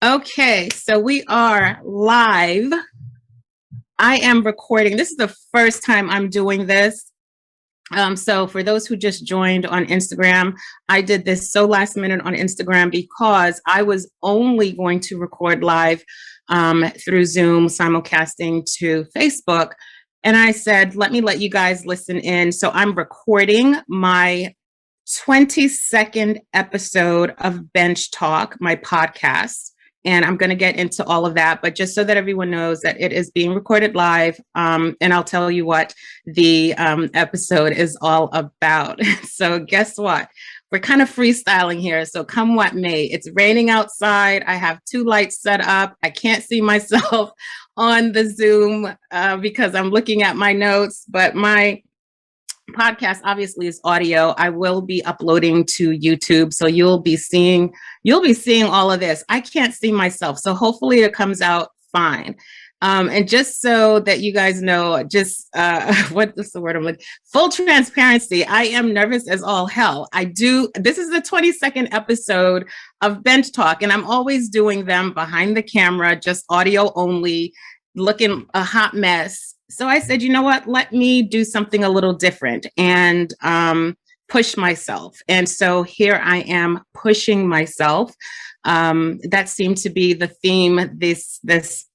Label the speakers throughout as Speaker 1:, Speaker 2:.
Speaker 1: Okay, so we are live. I am recording. This is the first time I'm doing this. So for those who just joined on Instagram, I did this so last minute on Instagram because I was only going to record live through Zoom, simulcasting to Facebook. And I said, let me let you guys listen in. So I'm recording my 22nd episode of Bench Talk, my podcast. And I'm going to get into all of that, but just so that everyone knows that it is being recorded live. And I'll tell you what the episode is all about. So guess what? We're kind of freestyling here. So come what may. It's raining outside. I have 2 lights set up. I can't see myself on the Zoom because I'm looking at my notes, but my podcast obviously is audio. I will be uploading to YouTube, so you'll be seeing all of this. I can't see myself, so hopefully it comes out fine. And just so that you guys know, just what's the word I'm looking? Full transparency. I am nervous as all hell. This is the 22nd episode of Bench Talk, and I'm always doing them behind the camera, just audio only, looking a hot mess. So I said, you know what, let me do something a little different and push myself. And so here I am pushing myself. That seemed to be the theme this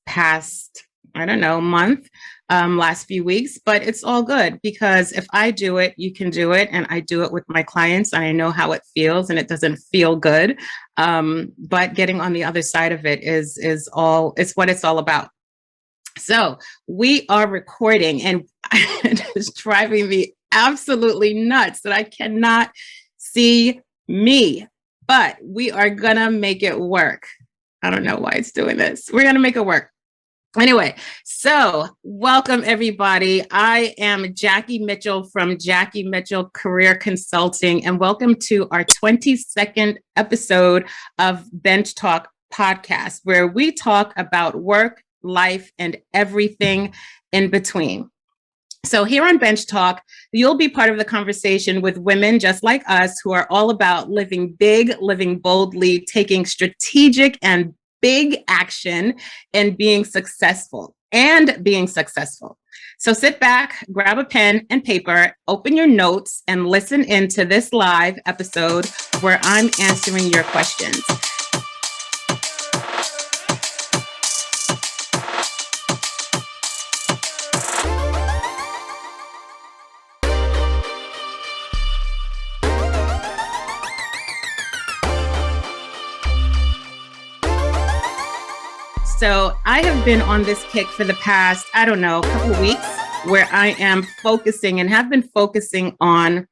Speaker 1: past, I don't know, month, last few weeks, but it's all good because if I do it, you can do it. And I do it with my clients and I know how it feels and it doesn't feel good. But getting on the other side of it is what it's all about. So we are recording and it is driving me absolutely nuts that I cannot see me, but we are gonna make it work. I don't know why it's doing this. We're gonna make it work. Anyway, so welcome everybody. I am Jackie Mitchell from Jackie Mitchell Career Consulting, and welcome to our 22nd episode of Bench Talk podcast, where we talk about work, life, and everything in between. So here on Bench Talk, you'll be part of the conversation with women just like us who are all about living big, living boldly, taking strategic and big action, and being successful. So sit back, grab a pen and paper, open your notes, and listen into this live episode where I'm answering your questions. So I have been on this kick for the past, I don't know, couple of weeks where I am focusing and have been focusing on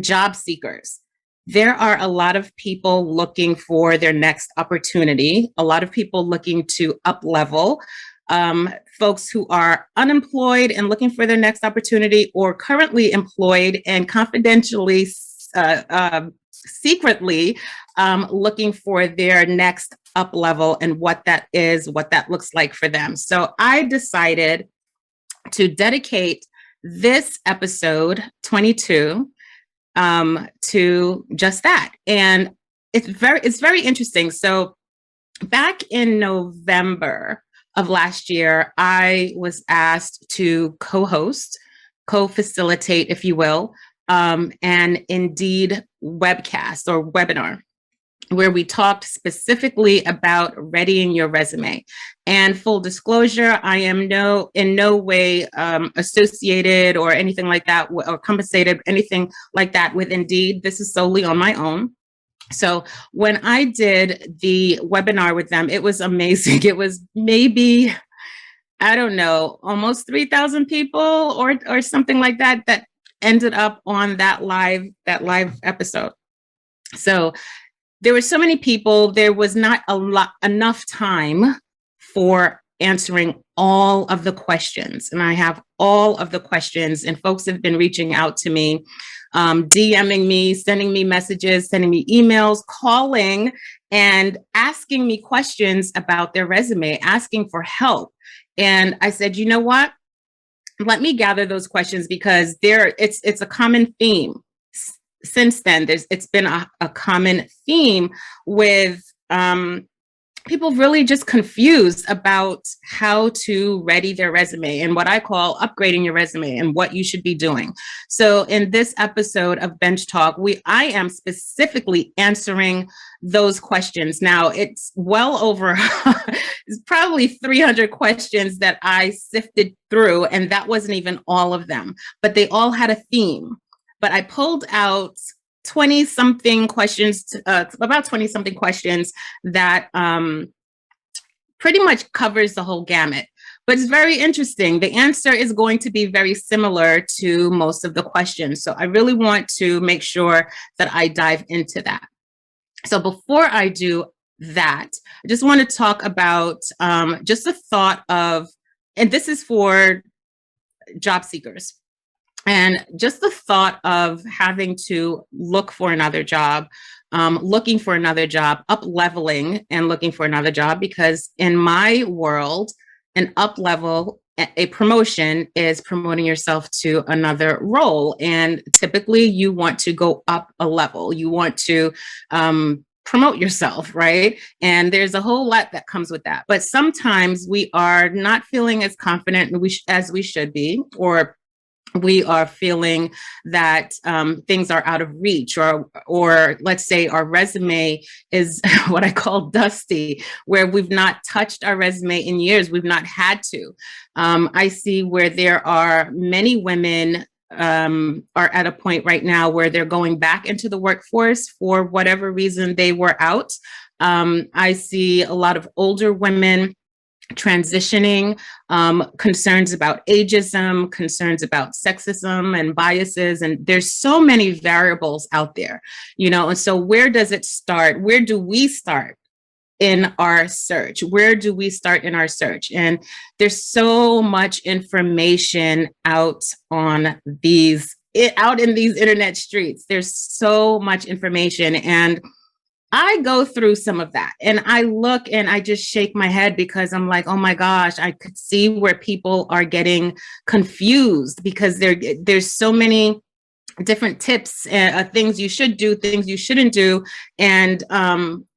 Speaker 1: job seekers. There are a lot of people looking for their next opportunity, a lot of people looking to up level, folks who are unemployed and looking for their next opportunity, or currently employed and confidentially, secretly looking for their next up level and what that is, what that looks like for them. So I decided to dedicate this episode 22 to just that. And it's very interesting. So back in November of last year, I was asked to co-host, co-facilitate, if you will, an Indeed webcast or webinar, where we talked specifically about readying your resume. And full disclosure, I am in no way associated or anything like that, or compensated, anything like that with Indeed. This is solely on my own. So when I did the webinar with them, it was amazing. It was maybe, I don't know, almost 3,000 people or something like that ended up on that live episode. So there were so many people, there was not enough time for answering all of the questions. And I have all of the questions, and folks have been reaching out to me, DMing me, sending me messages, sending me emails, calling, and asking me questions about their resume, asking for help. And I said, you know what? Let me gather those questions because it's a common theme. Since then, it's been a common theme with people really just confused about how to ready their resume and what I call upgrading your resume and what you should be doing. So in this episode of Bench Talk, I am specifically answering those questions. Now it's well over, it's probably 300 questions that I sifted through, and that wasn't even all of them, but they all had a theme. But I pulled out 20 something questions, about 20 something questions that pretty much covers the whole gamut. But it's very interesting. The answer is going to be very similar to most of the questions. So I really want to make sure that I dive into that. So before I do that, I just want to talk about just the thought of, and this is for job seekers, and just the thought of having to look for another job, looking for another job, up leveling and looking for another job, because in my world, an up level, a promotion is promoting yourself to another role. And typically you want to go up a level. You want to promote yourself, right? And there's a whole lot that comes with that. But sometimes we are not feeling as confident as we should be, or we are feeling that things are out of reach, or let's say our resume is what I call dusty, where we've not touched our resume in years. We've not had to. I see where there are many women are at a point right now where they're going back into the workforce for whatever reason they were out. I see a lot of older women transitioning, concerns about ageism, concerns about sexism and biases. And there's so many variables out there, and so where does it start? Where do we start in our search? Where do we start in our search? And there's so much information out in these internet streets. There's so much information, and I go through some of that and I look and I just shake my head because I'm like, oh my gosh, I could see where people are getting confused because there's so many different tips, things you should do, things you shouldn't do. And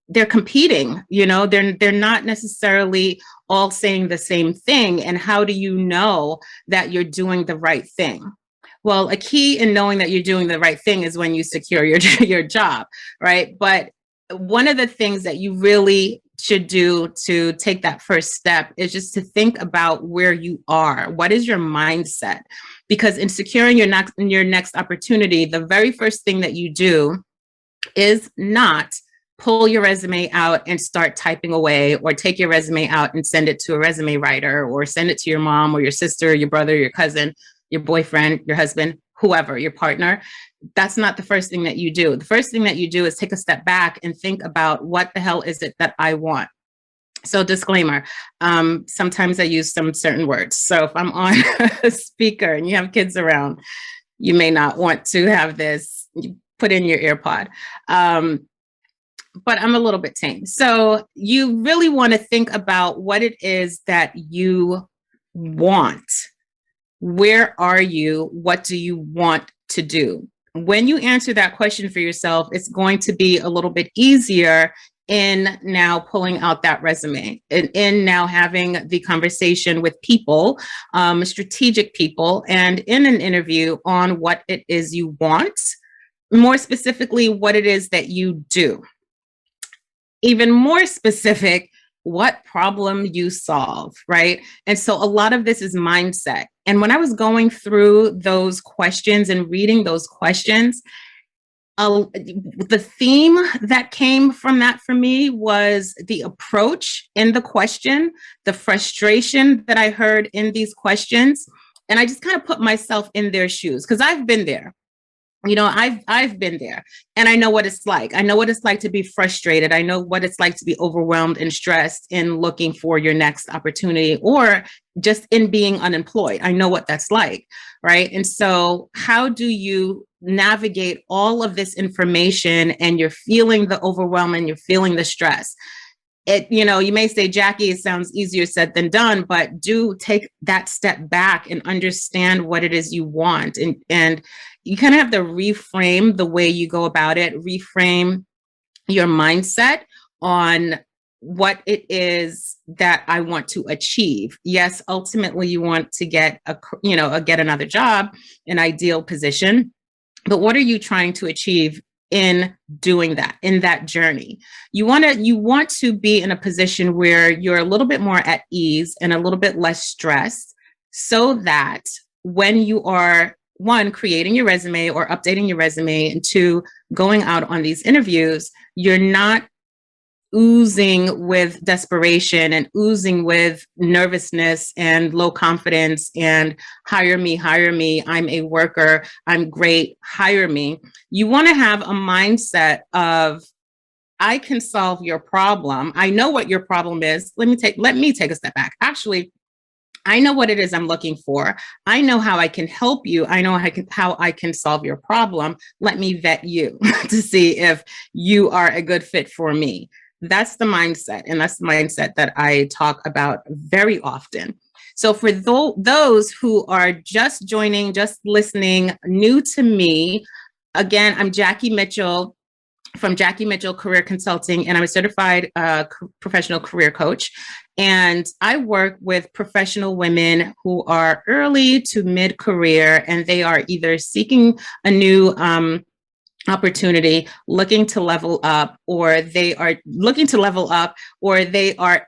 Speaker 1: they're competing, they're not necessarily all saying the same thing. And how do you know that you're doing the right thing? Well, a key in knowing that you're doing the right thing is when you secure your job, right? But one of the things that you really should do to take that first step is just to think about where you are. What is your mindset? Because in securing your next opportunity, the very first thing that you do is not pull your resume out and start typing away, or take your resume out and send it to a resume writer, or send it to your mom or your sister, your brother, your cousin, your boyfriend, your husband, whoever, your partner. That's not the first thing that you do. The first thing that you do is take a step back and think about, what the hell is it that I want? So disclaimer, sometimes I use some certain words. So if I'm on a speaker and you have kids around, you may not want to have this. You put in your earpod. But I'm a little bit tame. So you really want to think about what it is that you want. Where are you? What do you want to do? When you answer that question for yourself, it's going to be a little bit easier in now pulling out that resume, and in now having the conversation with people, strategic people, and in an interview on what it is you want, more specifically, what it is that you do. Even more specific, what problem you solve, right? And so a lot of this is mindset. And when I was going through those questions and reading those questions, the theme that came from that for me was the approach in the question, the frustration that I heard in these questions. And I just kind of put myself in their shoes, because I've been there. I've been there, and I know what it's like. I know what it's like to be frustrated. I know what it's like to be overwhelmed and stressed in looking for your next opportunity, or just in being unemployed. I know what that's like, right? And so how do you navigate all of this information, and you're feeling the overwhelm and you're feeling the stress? You may say, Jackie, it sounds easier said than done, but do take that step back and understand what it is you want. And you kind of have to reframe the way you go about it, reframe your mindset on what it is that I want to achieve. Yes, ultimately you want to get get another job, an ideal position, but what are you trying to achieve in doing that, in that journey? You want to be in a position where you're a little bit more at ease and a little bit less stressed, so that when you are, one, creating your resume or updating your resume, and two, going out on these interviews, you're not oozing with desperation and oozing with nervousness and low confidence and hire me, I'm a worker, I'm great, hire me. You want to have a mindset of, I can solve your problem. I know what your problem is. Let me take a step back. Actually, I know what it is I'm looking for. I know how I can help you. I know how I can solve your problem. Let me vet you to see if you are a good fit for me. That's the mindset. And that's the mindset that I talk about very often. So for those who are just joining, just listening, new to me, again, I'm Jackie Mitchell from Jackie Mitchell Career Consulting, and I'm a certified professional career coach. And I work with professional women who are early to mid-career, and they are either seeking a new opportunity, looking to level up, or they are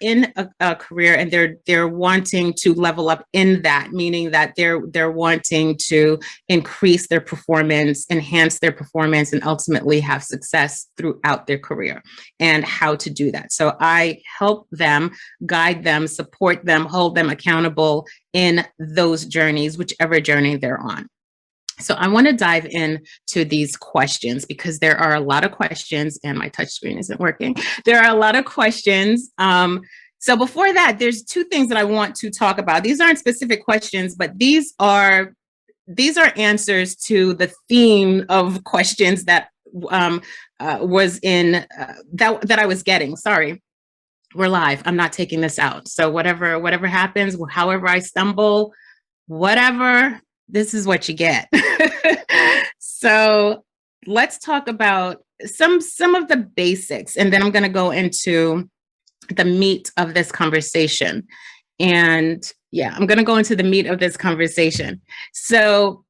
Speaker 1: in a career and they're wanting to level up in that, meaning that they're wanting to increase their performance, enhance their performance, and ultimately have success throughout their career, and how to do that. So I help them, guide them, support them, hold them accountable in those journeys, whichever journey they're on. So I want to dive into these questions, because there are a lot of questions, and my touch screen isn't working. There are a lot of questions. So before that, there's two things that I want to talk about. These aren't specific questions, but these are answers to the theme of questions that was in that I was getting. Sorry. We're live. I'm not taking this out. So whatever happens, however I stumble, whatever, this is what you get. So let's talk about some of the basics, and then I'm going to go into the meat of this conversation. And yeah, I'm going to go into the meat of this conversation. So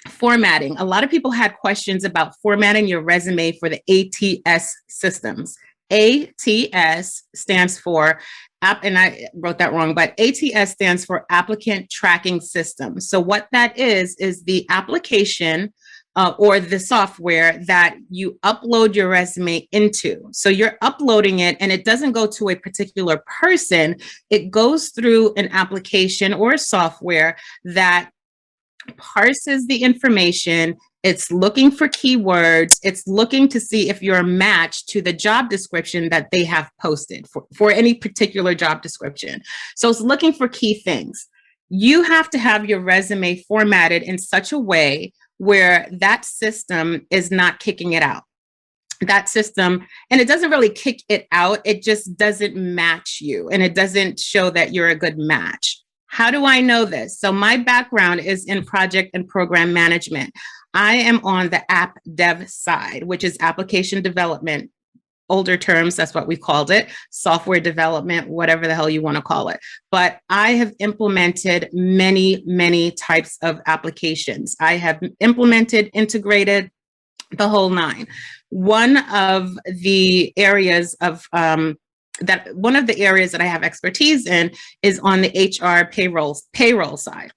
Speaker 1: formatting. A lot of people had questions about formatting your resume for the ATS systems. ATS stands for and I wrote that wrong, but ATS stands for Applicant Tracking System. So what that is the application or the software that you upload your resume into. So you're uploading it, and it doesn't go to a particular person. It goes through an application or software that parses the information. It's looking for keywords. It's looking to see if you're a match to the job description that they have posted for any particular job description. So it's looking for key things. You have to have your resume formatted in such a way where that system is not kicking it out. That system, and it doesn't really kick it out, it just doesn't match you, and it doesn't show that you're a good match. How do I know this? So my background is in project and program management. I am on the app dev side, which is application development. Older terms, that's what we called it, software development, whatever the hell you want to call it. But I have implemented many, many types of applications. I have implemented, integrated, the whole nine. One of the areas that I have expertise in is on the HR payroll side,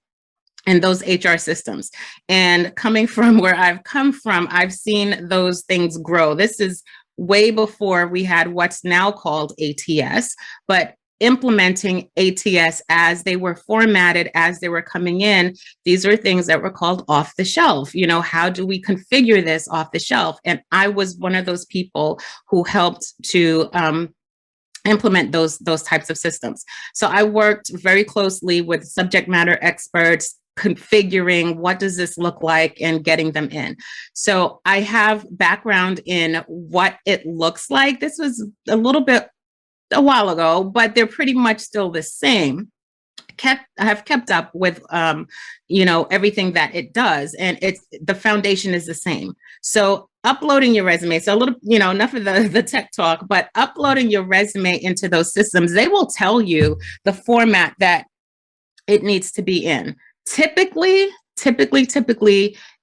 Speaker 1: and those HR systems. And coming from where I've come from, I've seen those things grow. This is way before we had what's now called ATS, but implementing ATS as they were formatted, as they were coming in, these are things that were called off the shelf. You know, how do we configure this off the shelf? And I was one of those people who helped to implement those types of systems. So I worked very closely with subject matter experts, configuring what does this look like and getting them in. So I have background in what it looks like. This was a while ago, but they're pretty much still the same. I have kept up with everything that it does, and the foundation is the same. So uploading your resume. So a little, enough of the tech talk, but uploading your resume into those systems, they will tell you the format that it needs to be in. Typically,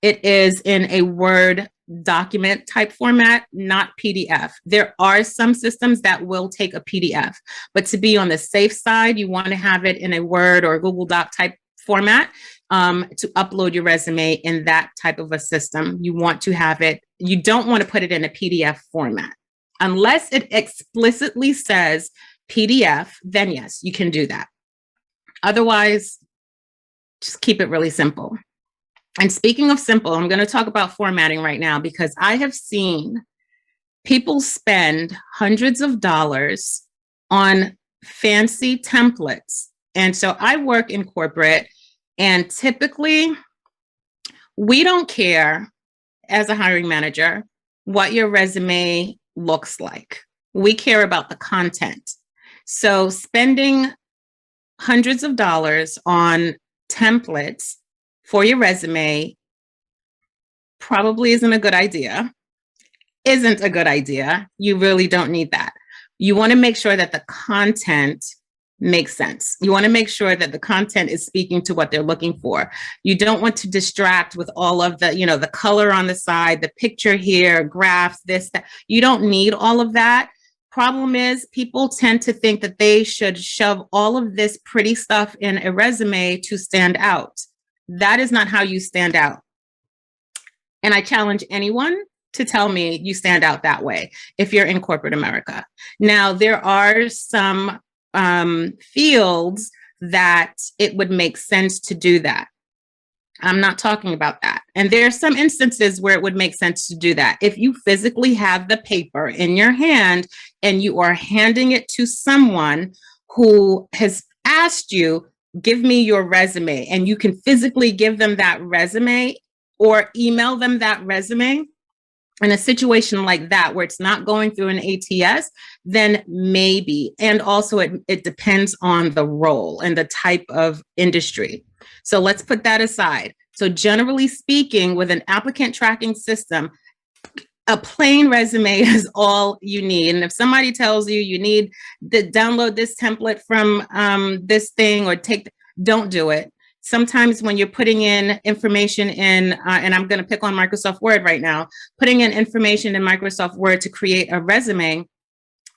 Speaker 1: it is in a Word document type format, not PDF. There are some systems that will take a PDF, but to be on the safe side, you want to have it in a Word or Google Doc type format to upload your resume in that type of a system. You want to have it, you don't want to put it in a PDF format. Unless it explicitly says PDF, then yes, you can do that. Otherwise, just keep it really simple. And speaking of simple, I'm going to talk about formatting right now because I have seen people spend hundreds of dollars on fancy templates. And so I work in corporate, and typically we don't care as a hiring manager what your resume looks like. We care about the content. So spending hundreds of dollars on templates for your resume probably isn't a good idea. You really don't need that. You want to make sure that the content makes sense. You want to make sure that the content is speaking to what they're looking for. You don't want to distract with all of the, the color on the side, the picture here, graphs, this, that. You don't need all of that. Problem is, people tend to think that they should shove all of this pretty stuff in a resume to stand out. That is not how you stand out. And I challenge anyone to tell me you stand out that way if you're in corporate America. Now, there are some fields that it would make sense to do that. I'm not talking about that. And there are some instances where it would make sense to do that. If you physically have the paper in your hand and you are handing it to someone who has asked you, give me your resume, and you can physically give them that resume or email them that resume, in a situation like that where it's not going through an ATS, then maybe. And also it depends on the role and the type of industry. So let's put that aside. So generally speaking, with an applicant tracking system, a plain resume is all you need. And if somebody tells you you need to download this template from this thing or don't do it. Sometimes when you're putting in information in, and I'm going to pick on Microsoft Word right now, putting in information in Microsoft Word to create a resume,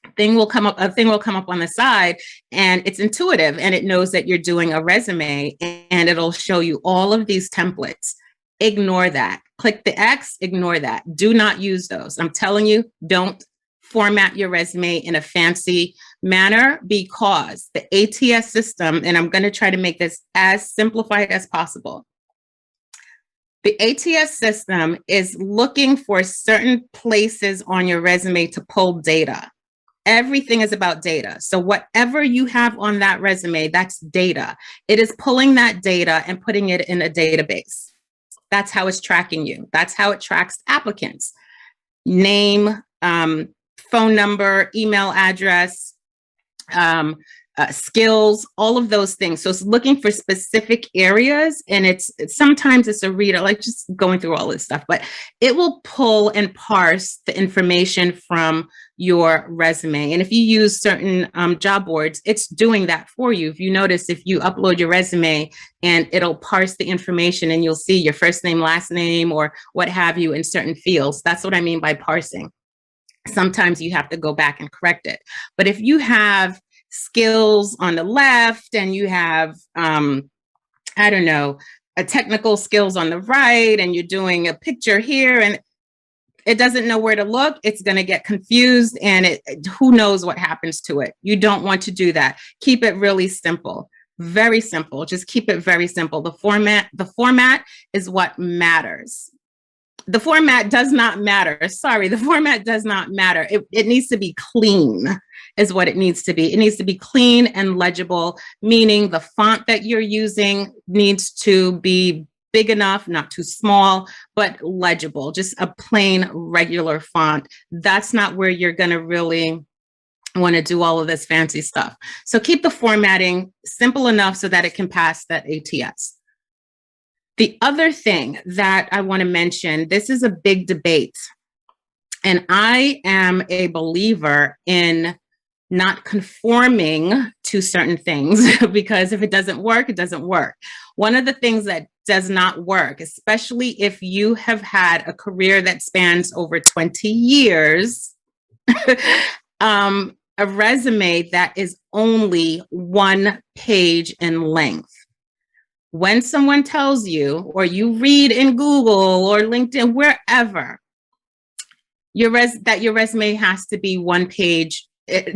Speaker 1: a thing will come up on the side, and it's intuitive, and it knows that you're doing a resume, and it'll show you all of these templates. Ignore that. Click the X, ignore that. Do not use those. I'm telling you, don't format your resume in a fancy manner, because the ATS system, and I'm going to try to make this as simplified as possible. The ATS system is looking for certain places on your resume to pull data. Everything is about data. So whatever you have on that resume, that's data. It is pulling that data and putting it in a database. That's how it's tracking you. That's how it tracks applicants. Name, phone number, email address, skills, all of those things. So it's looking for specific areas, and sometimes it's a reader, like just going through all this stuff, but it will pull and parse the information from your resume. And if you use certain job boards, it's doing that for you. If you notice, if you upload your resume, and it'll parse the information, and you'll see your first name, last name, or what have you in certain fields. That's what I mean by parsing. Sometimes you have to go back and correct it. But if you have skills on the left and you have, I don't know, a technical skills on the right, and you're doing a picture here and it doesn't know where to look, it's going to get confused, and who knows what happens to it. You don't want to do that. Keep it really simple. Very simple. Just keep it very simple. The format is what matters. The format does not matter. Sorry, the format does not matter. It needs to be clean, is what it needs to be. It needs to be clean and legible, meaning the font that you're using needs to be big enough, not too small, but legible, just a plain regular font. That's not where you're going to really want to do all of this fancy stuff. So keep the formatting simple enough so that it can pass that ATS. The other thing that I want to mention, this is a big debate And I am a believer in not conforming to certain things because if it doesn't work, it doesn't work. One of the things that does not work, especially if you have had a career that spans over 20 years, a resume that is only 1 page in length. When someone tells you, or you read in Google or LinkedIn, wherever, that your resume has to be 1 page,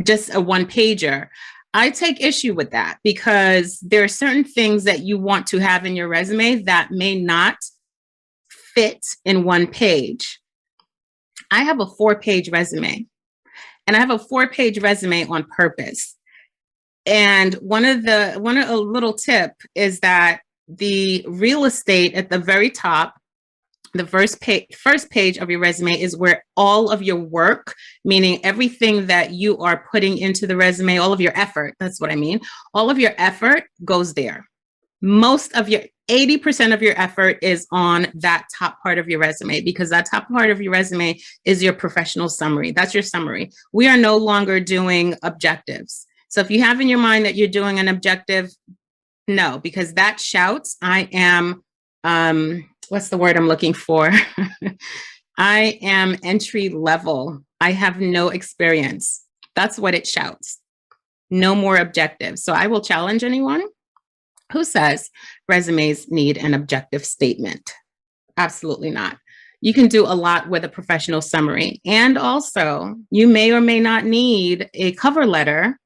Speaker 1: just a 1 pager. I take issue with that because there are certain things that you want to have in your resume that may not fit in 1 page. I have a 4 page resume, and I have a 4 page resume on purpose. And one of a little tip is that the real estate at the very top, the first page of your resume is where all of your work, meaning everything that you are putting into the resume, all of your effort, that's what I mean, all of your effort goes there. Most of your 80% of your effort is on that top part of your resume, because that top part of your resume is your professional summary. That's your summary. We are no longer doing objectives. So if you have in your mind that you're doing an objective, no, because that shouts, I am, what's the word I'm looking for? I am entry level. I have no experience. That's what it shouts. No more objectives. So I will challenge anyone who says resumes need an objective statement. Absolutely not. You can do a lot with a professional summary. And also, you may or may not need a cover letter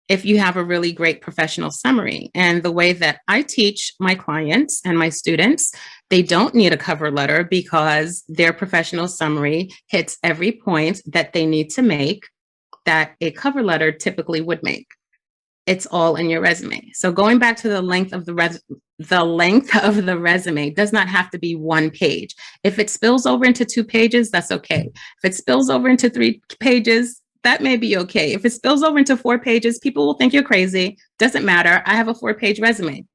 Speaker 1: if you have a really great professional summary. And the way that I teach my clients and my students, they don't need a cover letter because their professional summary hits every point that they need to make that a cover letter typically would make. It's all in your resume. So going back to the length of the resume does not have to be 1 page. If it spills over into 2 pages, that's okay. If it spills over into 3 pages, that may be okay. If it spills over into 4 pages, people will think you're crazy. Doesn't matter. I have a 4-page resume.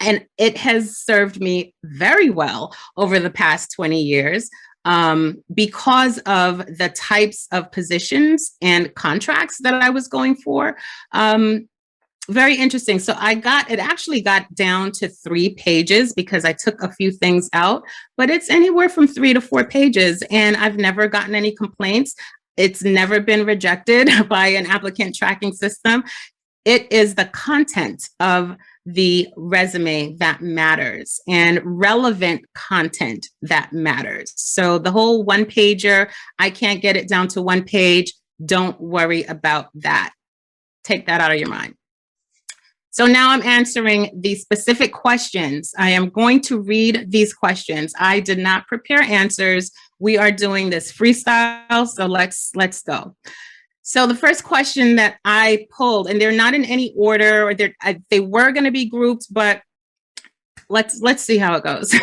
Speaker 1: And it has served me very well over the past 20 years because of the types of positions and contracts that I was going for. Very interesting. So it actually got down to 3 pages because I took a few things out, but it's anywhere from 3 to 4 pages. And I've never gotten any complaints. It's never been rejected by an applicant tracking system. It is the content of the resume that matters, and relevant content that matters. So the whole 1-pager, I can't get it down to 1 page. Don't worry about that. Take that out of your mind. So now I'm answering these specific questions. I am going to read these questions. I did not prepare answers. We are doing this freestyle, so let's go. So the first question that I pulled, and they're not in any order, or they were going to be grouped, but let's see how it goes.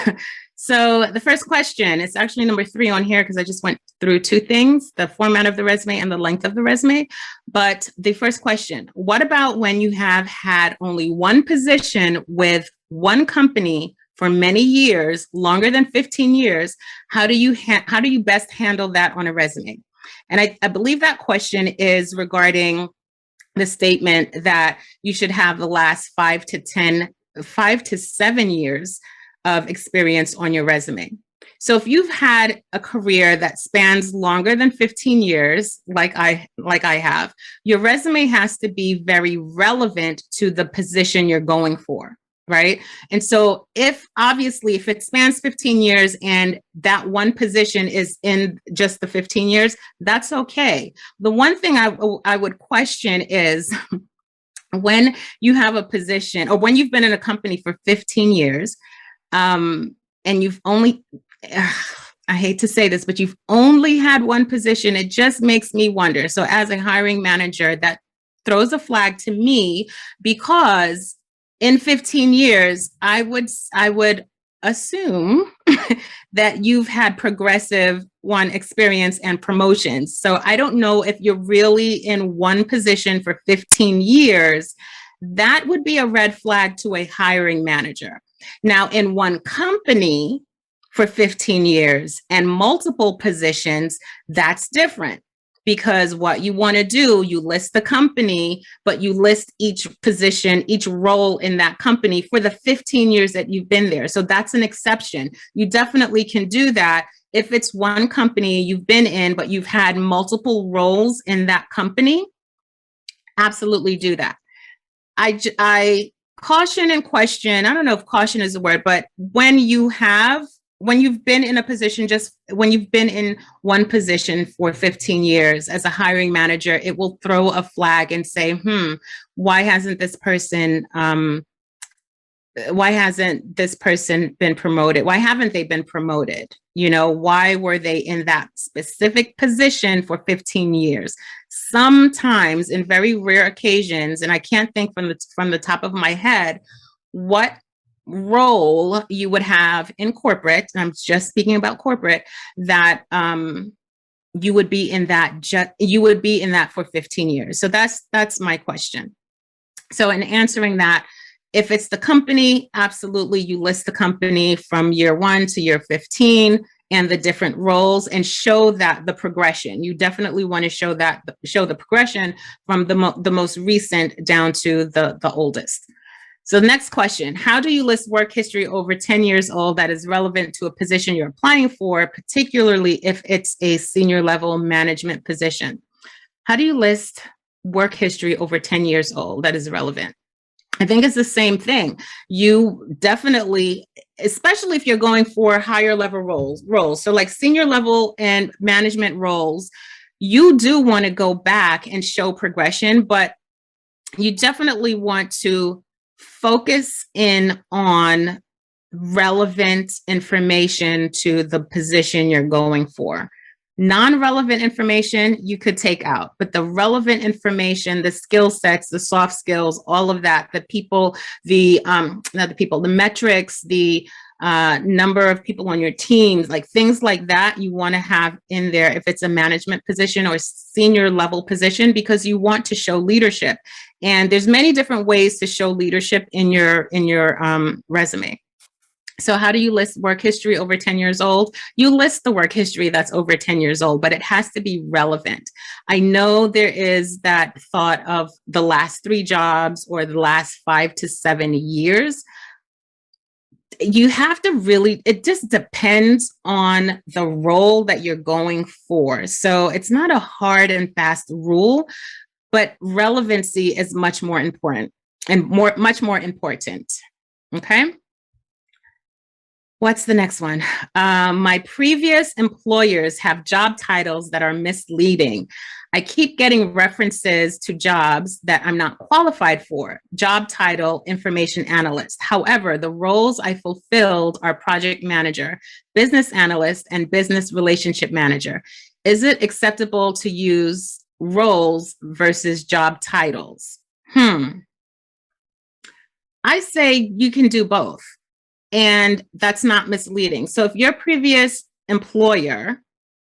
Speaker 1: So the first question, it's actually number 3 on here because I just went through 2 things, the format of the resume and the length of the resume. But the first question, what about when you have had only one position with one company for many years, longer than 15 years? How do you best handle that on a resume? And I believe that question is regarding the statement that you should have the last 5 to 7 years of experience on your resume. So if you've had a career that spans longer than 15 years, like I have, your resume has to be very relevant to the position you're going for, right? And so if it spans 15 years and that one position is in just the 15 years, that's okay. The one thing I would question is when you have a position, or when you've been in a company for 15 years, and you've only, I hate to say this, but you've only had one position, it just makes me wonder. So as a hiring manager, that throws a flag to me, because in 15 years, I would assume that you've had progressive experience and promotions. So I don't know if you're really in one position for 15 years. That would be a red flag to a hiring manager. Now, in one company, for 15 years and multiple positions, that's different. Because what you want to do, you list the company, but you list each position, each role in that company for the 15 years that you've been there. So that's an exception. You definitely can do that if it's one company you've been in, but you've had multiple roles in that company. Absolutely do that. I caution and question, I don't know if caution is a word, but when you've been in a position, just when you've been in one position for 15 years as a hiring manager, it will throw a flag and say, why hasn't this person been promoted? Why haven't they been promoted? Why were they in that specific position for 15 years? Sometimes, in very rare occasions, and I can't think from the top of my head what role you would have in corporate, and I'm just speaking about corporate, that you would be in that for 15 years. So that's my question. So in answering that, if it's the company, absolutely, you list the company from year 1 to year 15 and the different roles and show that the progression. You definitely want to show the progression from the most recent down to the oldest. So the next question, how do you list work history over 10 years old that is relevant to a position you're applying for, particularly if it's a senior level management position? How do you list work history over 10 years old that is relevant? I think it's the same thing. You definitely, especially if you're going for higher level roles, so like senior level and management roles, you do want to go back and show progression, but you definitely want to focus in on relevant information to the position you're going for. Non-relevant information you could take out, but the relevant information, the skill sets, the soft skills, all of that, the metrics, the number of people on your teams, like things like that, you want to have in there if it's a management position or senior level position, because you want to show leadership. And there's many different ways to show leadership in your resume. So how do you list work history over 10 years old? You list the work history that's over 10 years old, but it has to be relevant. I know there is that thought of the last 3 jobs or the last 5 to 7 years. You have to really, it just depends on the role that you're going for. So it's not a hard and fast rule, but relevancy is much more important and much more important. Okay. What's the next one? My previous employers have job titles that are misleading. I keep getting references to jobs that I'm not qualified for. Job title, information analyst. However, the roles I fulfilled are project manager, business analyst, and business relationship manager. Is it acceptable to use roles versus job titles? I say you can do both. And that's not misleading. So if your previous employer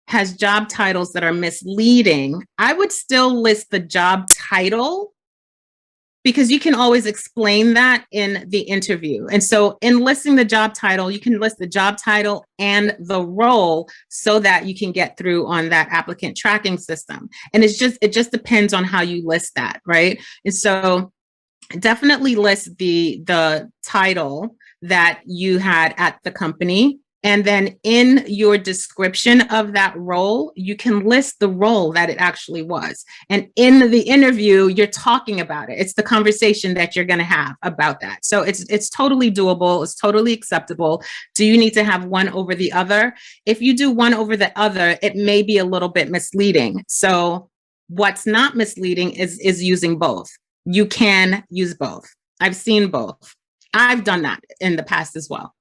Speaker 1: has job titles that are misleading, I would still list the job title, because you can always explain that in the interview. And so in listing the job title, you can list the job title and the role so that you can get through on that applicant tracking system. And it just depends on how you list that, right? And so definitely list the title that you had at the company. And then in your description of that role, you can list the role that it actually was. And in the interview, you're talking about it. It's the conversation that you're going to have about that. So it's totally doable. It's totally acceptable. Do you need to have one over the other? If you do one over the other, it may be a little bit misleading. So what's not misleading is using both. You can use both. I've seen both. I've done that in the past as well.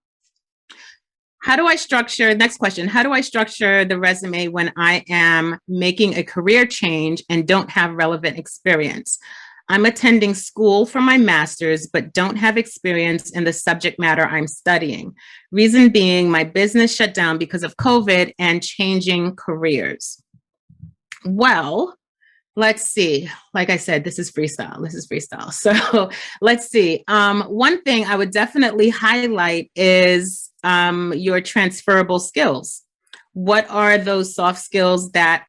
Speaker 1: Next question, how do I structure the resume when I am making a career change and don't have relevant experience? I'm attending school for my master's, but don't have experience in the subject matter I'm studying. Reason being, my business shut down because of COVID and changing careers. Well, let's see. Like I said, this is freestyle. So let's see. One thing I would definitely highlight is your transferable skills. What are those soft skills that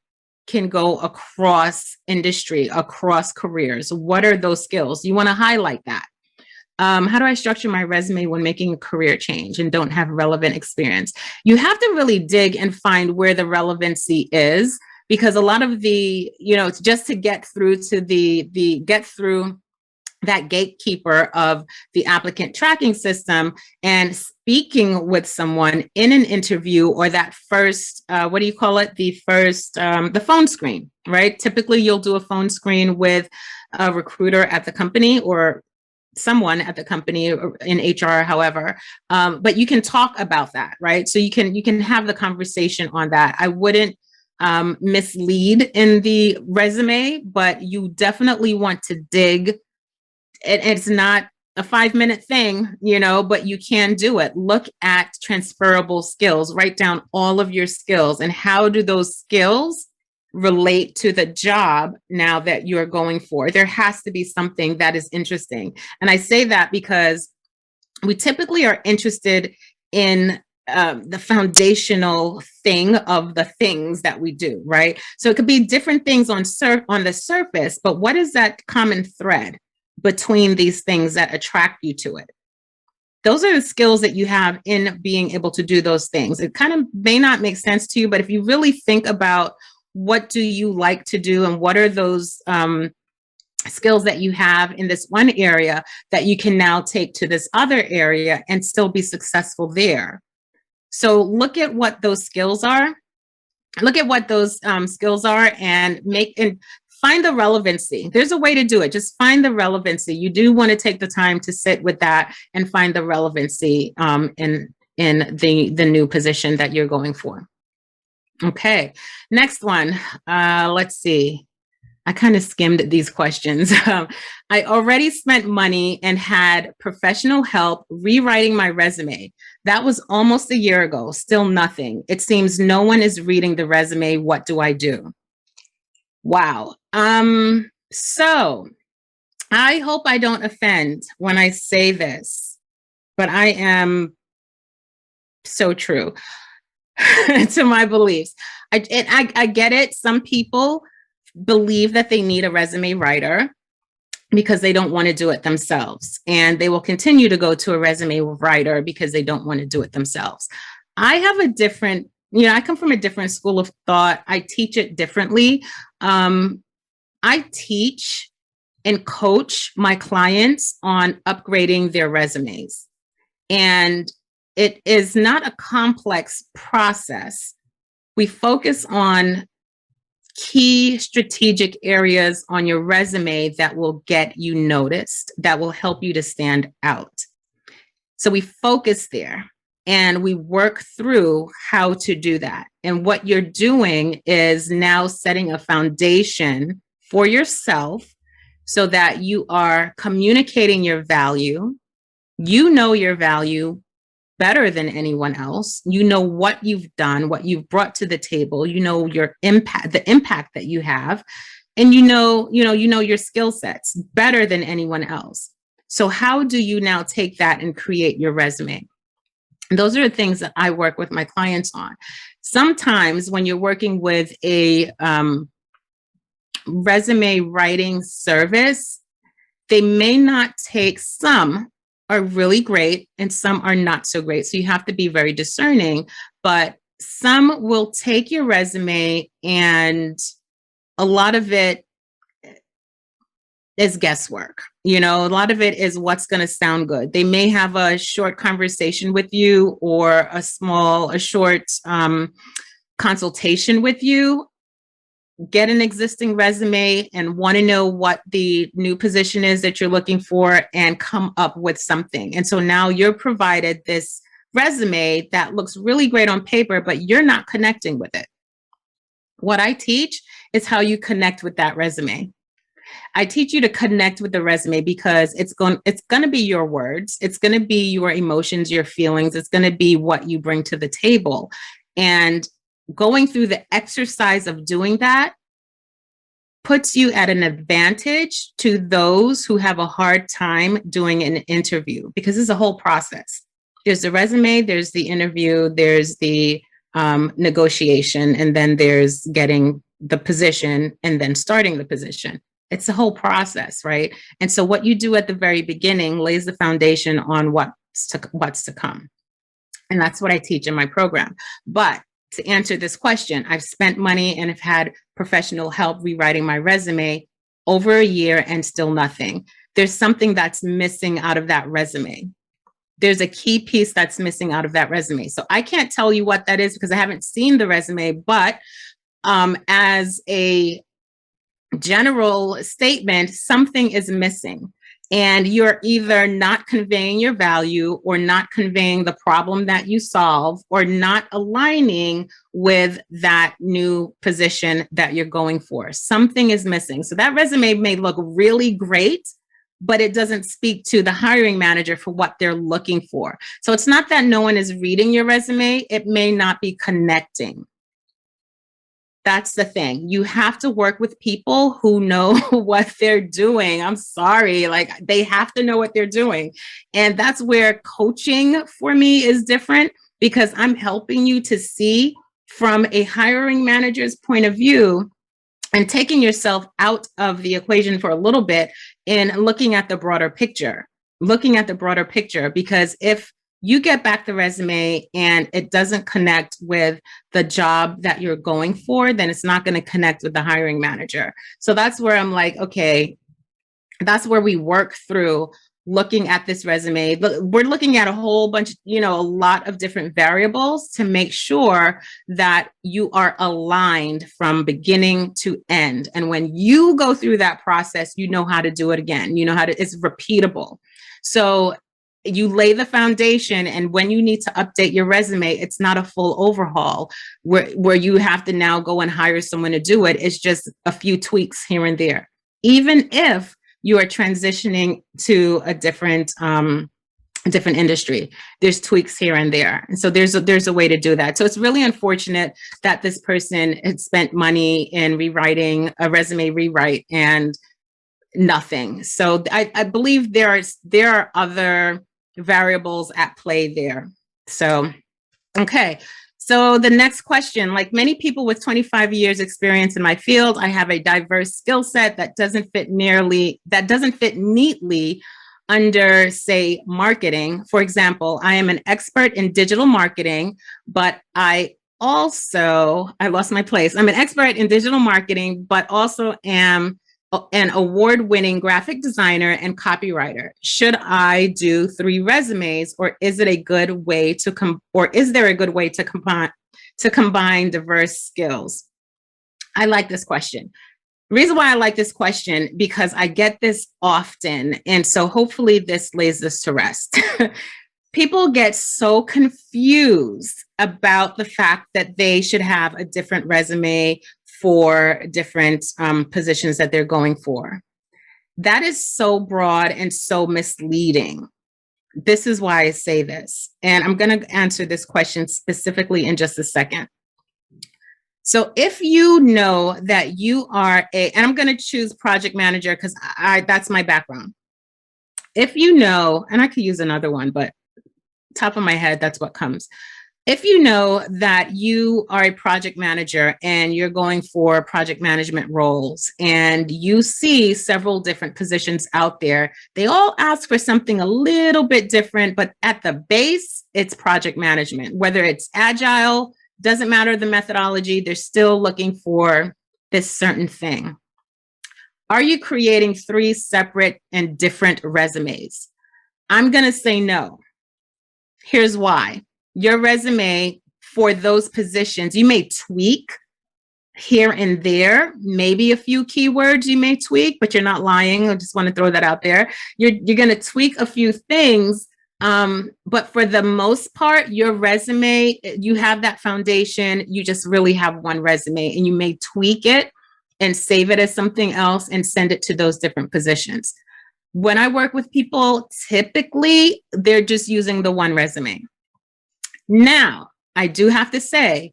Speaker 1: can go across industry, across careers? What are those skills? You want to highlight that. How do I structure my resume when making a career change and don't have relevant experience? You have to really dig and find where the relevancy is, because a lot of the, it's just to get through to get through that gatekeeper of the applicant tracking system and speaking with someone in an interview, or that first, what do you call it? The phone screen, right? Typically you'll do a phone screen with a recruiter at the company or someone at the company in HR, however, but you can talk about that, right? So you can have the conversation on that. I wouldn't mislead in the resume, but you definitely want to dig. It's not a 5-minute thing, but you can do it. Look at transferable skills, write down all of your skills, and how do those skills relate to the job now that you're going for. There has to be something that is interesting. And I say that because we typically are interested in the foundational thing of the things that we do, right? So it could be different things on the surface, but what is that common thread between these things that attract you to it? Those are the skills that you have in being able to do those things. It kind of may not make sense to you, but if you really think about what do you like to do and what are those skills that you have in this one area that you can now take to this other area and still be successful there. So look at what those skills are. Look at what those skills are and find the relevancy. There's a way to do it. Just find the relevancy. You do want to take the time to sit with that and find the relevancy in the new position that you're going for. Okay, next one. Let's see. I kind of skimmed these questions. I already spent money and had professional help rewriting my resume. That was almost a year ago, still nothing. It seems no one is reading the resume. What do I do? Wow. So I hope I don't offend when I say this, but I am so true to my beliefs. I get it. Some people believe that they need a resume writer because they don't want to do it themselves. And they will continue to go to a resume writer because they don't want to do it themselves. I have a different, I come from a different school of thought. I teach it differently. I teach and coach my clients on upgrading their resumes. And it is not a complex process. We focus on key strategic areas on your resume that will get you noticed, that will help you to stand out. So we focus there and we work through how to do that. And what you're doing is now setting a foundation for yourself so that you are communicating your value. You know your value better than anyone else. You know what you've done, what you've brought to the table. You know your impact, the impact that you have, and you know your skill sets better than anyone else. So how do you now take that and create your resume? And those are the things that I work with my clients on. Sometimes when you're working with a resume writing service, they may not take, some are really great and some are not so great. So you have to be very discerning, but some will take your resume and a lot of it is guesswork. A lot of it is what's going to sound good. They may have a short conversation with you or a short consultation with you, get an existing resume and want to know what the new position is that you're looking for and come up with something. And so now you're provided this resume that looks really great on paper, but you're not connecting with it. What I teach is how you connect with that resume. I teach you to connect with the resume because it's going to be your words. It's going to be your emotions, your feelings. It's going to be what you bring to the table. And going through the exercise of doing that puts you at an advantage to those who have a hard time doing an interview, because it's a whole process. There's the resume, there's the interview, there's the negotiation, and then there's getting the position and then starting the position. It's a whole process, right? And so what you do at the very beginning lays the foundation on what's to come. And that's what I teach in my program. But to answer this question, I've spent money and have had professional help rewriting my resume over a year and still nothing. There's something that's missing out of that resume. There's a key piece that's missing out of that resume. So I can't tell you what that is because I haven't seen the resume, but as a general statement, something is missing. And you're either not conveying your value or not conveying the problem that you solve or not aligning with that new position that you're going for. Something is missing. So that resume may look really great, but it doesn't speak to the hiring manager for what they're looking for. So it's not that no one is reading your resume. It may not be connecting. That's the thing. You have to work with people who know what they're doing. I'm sorry, like they have to know what they're doing. And that's where coaching for me is different because I'm helping you to see from a hiring manager's point of view and taking yourself out of the equation for a little bit and looking at the broader picture, because if you get back the resume and it doesn't connect with the job that you're going for, then it's not going to connect with the hiring manager. So that's where I'm like, okay, that's where we work through looking at this resume. We're looking at a whole bunch, a lot of different variables to make sure that you are aligned from beginning to end. And when you go through that process, you know how to do it again. You know how to, it's repeatable. So you lay the foundation, and when you need to update your resume, it's not a full overhaul where you have to now go and hire someone to do it. It's just a few tweaks here and there. Even if you are transitioning to a different industry, there's tweaks here and there. And so there's a way to do that. So it's really unfortunate that this person had spent money in rewriting a resume rewrite and nothing. So I believe there are other variables at play there. So, okay. So the next question, like many people with 25 years experience in my field, I have a diverse skill set that doesn't fit neatly under, say, marketing. For example, I am an expert in digital marketing, but I lost my place. I'm an expert in digital marketing, but also am an award-winning graphic designer and copywriter. Should I do 3 resumes, or is it a good way to combine diverse skills? I like this question. The reason why I like this question, because I get this often, and so hopefully this lays this to rest. People get so confused about the fact that they should have a different resume for different positions that they're going for. That is so broad and so misleading. This is why I say this. And I'm going to answer this question specifically in just a second. So if you know that you are and I'm going to choose project manager because that's my background. If you know, and I could use another one, but top of my head, that's what comes. If you know that you are a project manager and you're going for project management roles and you see several different positions out there, they all ask for something a little bit different, but at the base, it's project management. Whether it's agile, doesn't matter the methodology, they're still looking for this certain thing. Are you creating 3 separate and different resumes? I'm going to say no. Here's why. Your resume for those positions, you may tweak here and there, maybe a few keywords you may tweak, but you're not lying. I just want to throw that out there. You're going to tweak a few things, but for the most part, your resume, you have that foundation. You just really have one resume, and you may tweak it and save it as something else and send it to those different positions. When I work with people, typically they're just using the one resume. Now, I do have to say,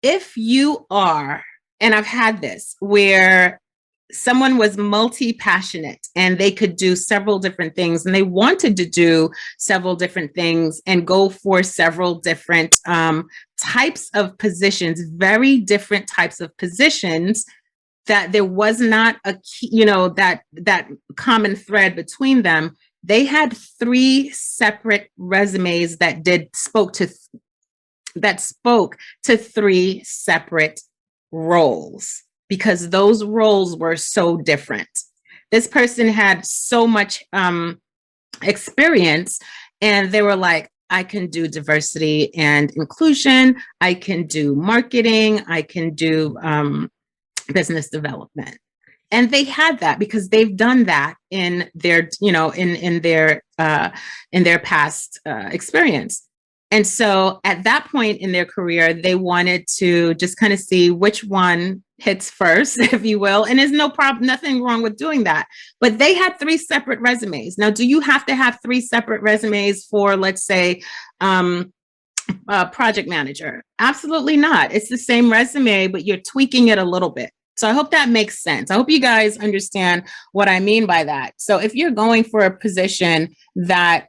Speaker 1: if you are, and I've had this where someone was multi-passionate and they could do several different things, and they wanted to do several different things and go for several different types of positions, very different types of positions, that there was not a key, that common thread between them. They had three separate resumes that spoke to three separate roles, because those roles were so different. This person had so much experience, and they were like, I can do diversity and inclusion, I can do marketing, I can do business development. And they had that because they've done that in their, in their past experience. And so at that point in their career, they wanted to just kind of see which one hits first, if you will. And there's no problem, nothing wrong with doing that. But they had three separate resumes. Now, do you have to have three separate resumes for, let's say, project manager? Absolutely not. It's the same resume, but you're tweaking it a little bit. So I hope that makes sense. I hope you guys understand what I mean by that. So if you're going for a position that,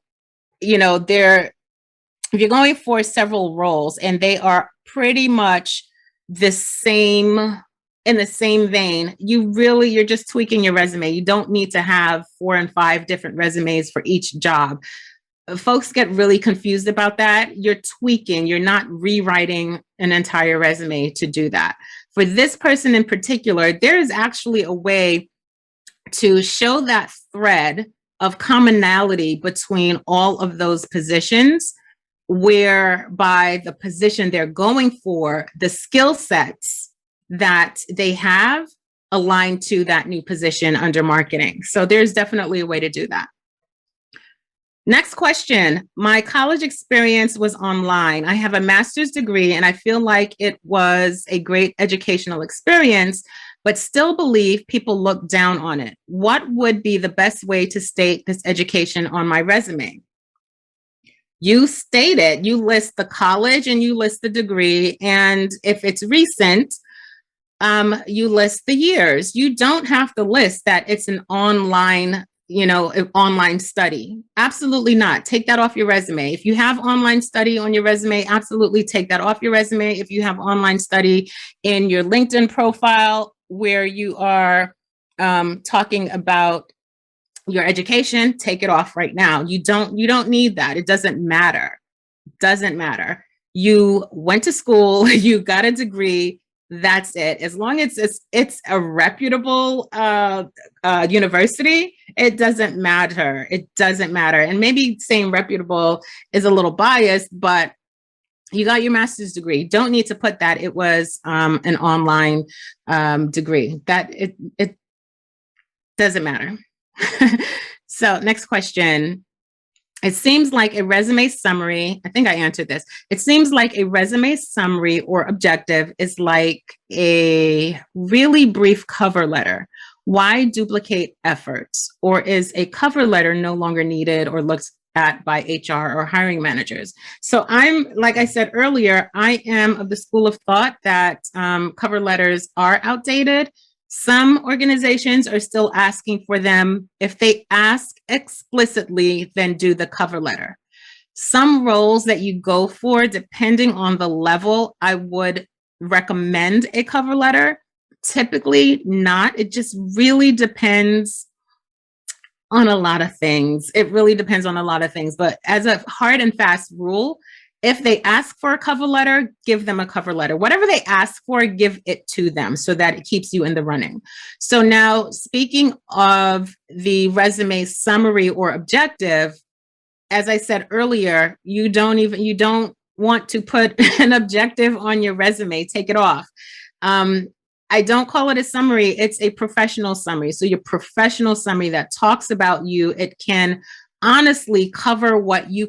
Speaker 1: if you're going for several roles and they are pretty much the same, in the same vein, you're just tweaking your resume. You don't need to have 4 and 5 different resumes for each job. Folks get really confused about that. You're tweaking, you're not rewriting an entire resume to do that. For this person in particular, there is actually a way to show that thread of commonality between all of those positions, whereby the position they're going for, the skill sets that they have align to that new position under marketing. So there's definitely a way to do that. Next question. My college experience was online. I have a master's degree and I feel like it was a great educational experience, but still believe people look down on it. What would be the best way to state this education on my resume? You state it. You list the college and you list the degree. And if it's recent, you list the years. You don't have to list that it's an online online study. Absolutely not. Take that off your resume. If you have online study on your resume, absolutely take that off your resume. If you have online study in your LinkedIn profile where you are talking about your education, take it off right now. You don't need that. It doesn't matter. Doesn't matter. You went to school, you got a degree. That's it. As long as it's a reputable university, it doesn't matter. It doesn't matter. And maybe saying reputable is a little biased, but you got your master's degree. Don't need to put that it was an online degree. That it doesn't matter. So next question. It seems like a resume summary, I think I answered this. It seems like a resume summary or objective is like a really brief cover letter. Why duplicate efforts? Or is a cover letter no longer needed or looked at by HR or hiring managers? So like I said earlier, I am of the school of thought that cover letters are outdated. Some organizations are still asking for them. If they ask explicitly, then do the cover letter. Some roles that you go for, depending on the level, I would recommend a cover letter. Typically not. It just really depends on a lot of things. It really depends on a lot of things. But as a hard and fast rule, if they ask for a cover letter, give them a cover letter. Whatever they ask for, give it to them so that it keeps you in the running. So now, speaking of the resume summary or objective, as I said earlier, you don't want to put an objective on your resume. Take it off. I don't call it a summary. It's a professional summary. So your professional summary that talks about you, it can honestly cover what you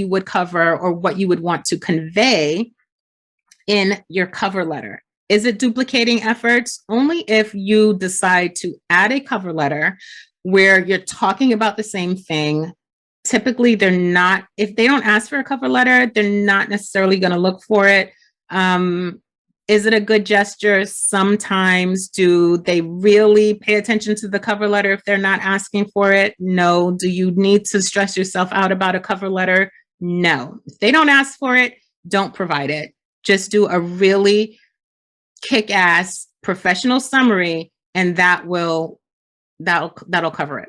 Speaker 1: would cover or what you would want to convey in your cover letter. Is it duplicating efforts? Only if you decide to add a cover letter where you're talking about the same thing. Typically, they're not, if they don't ask for a cover letter, they're not necessarily going to look for it. Is it a good gesture? Sometimes. Do they really pay attention to the cover letter if they're not asking for it? No. Do you need to stress yourself out about a cover letter? No. If they don't ask for it, don't provide it. Just do a really kick-ass professional summary, and that'll cover it.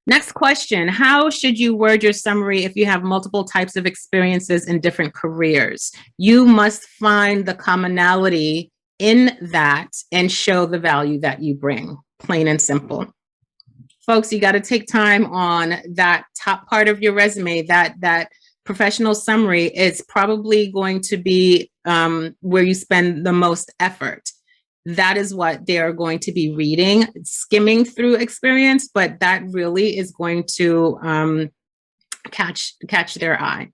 Speaker 1: Next question, how should you word your summary if you have multiple types of experiences in different careers? You must find the commonality in that and show the value that you bring, plain and simple. Folks, you got to take time on that top part of your resume. That professional summary is probably going to be where you spend the most effort. That is what they are going to be reading, skimming through experience, but that really is going to catch their eye,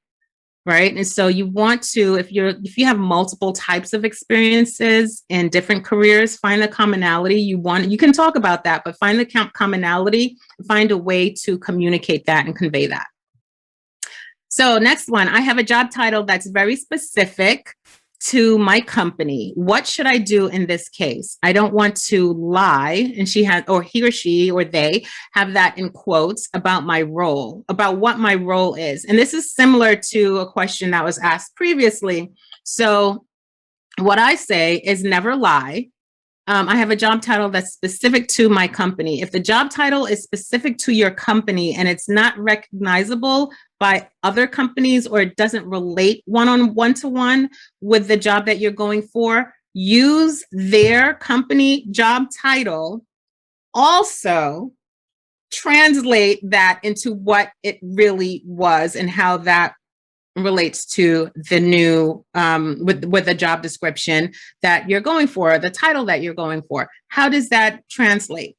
Speaker 1: right? And so you want to, if you have multiple types of experiences in different careers, find the commonality. You can talk about that, but find the commonality, find a way to communicate that and convey that. So next one, I have a job title that's very specific to my company. What should I do in this case? I don't want to lie, and he or she or they have that in quotes about my role, about what my role is. And this is similar to a question that was asked previously. So what I say is never lie. I have a job title that's specific to my company. If the job title is specific to your company and it's not recognizable by other companies, or it doesn't relate one-to-one with the job that you're going for, use their company job title. Also, translate that into what it really was and how that relates to the new with the job description that you're going for, the title that you're going for. How does that translate?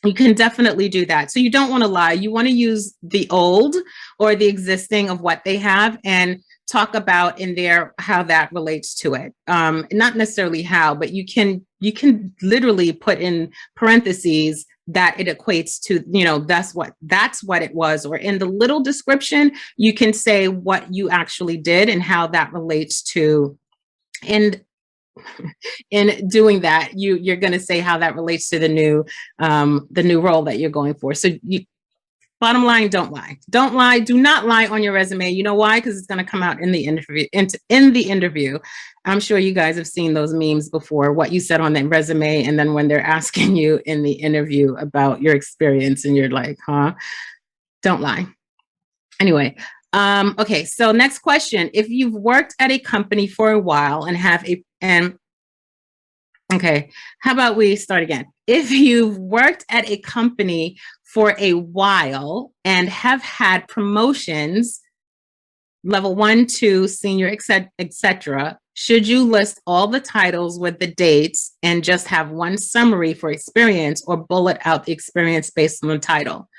Speaker 1: You can definitely do that. So you don't want to lie. You want to use the old or the existing of what they have and talk about in there how that relates to it. Not necessarily how, but you can literally put in parentheses that it equates to, that's what it was. Or in the little description, you can say what you actually did and how that relates to, and in doing that, you're going to say how that relates to the new role that you're going for. So bottom line, don't lie. Don't lie. Do not lie on your resume. You know why? Because it's going to come out in the interview. In the interview, I'm sure you guys have seen those memes before, what you said on that resume, and then when they're asking you in the interview about your experience, and you're like, huh? Don't lie. Anyway, okay. So next question: if you've worked at a company for a while and okay, how about we start again? If you've worked at a company for a while and have had promotions, level 1, 2, senior, etc., should you list all the titles with the dates and just have one summary for experience, or bullet out the experience based on the title?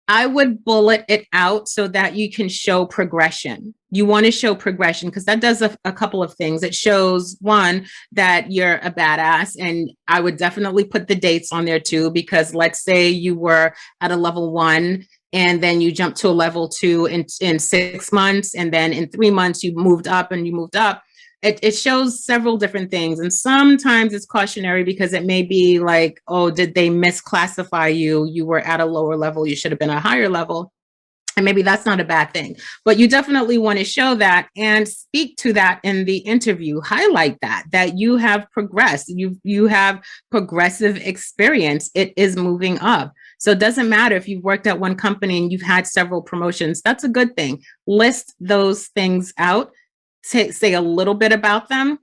Speaker 1: I would bullet it out so that you can show progression. You want to show progression because that does a couple of things. It shows, one, that you're a badass, and I would definitely put the dates on there too, because let's say you were at a level 1 and then you jumped to a level 2 in 6 months, and then in 3 months you moved up and you moved up. It shows several different things, and sometimes it's cautionary because it may be like, oh, did they misclassify you? You were at a lower level, you should have been a higher level. And maybe that's not a bad thing, but you definitely want to show that and speak to that in the interview. Highlight that you have progressed. You have progressive experience. It is moving up. So it doesn't matter if you've worked at one company and you've had several promotions. That's a good thing. List those things out. Say a little bit about them,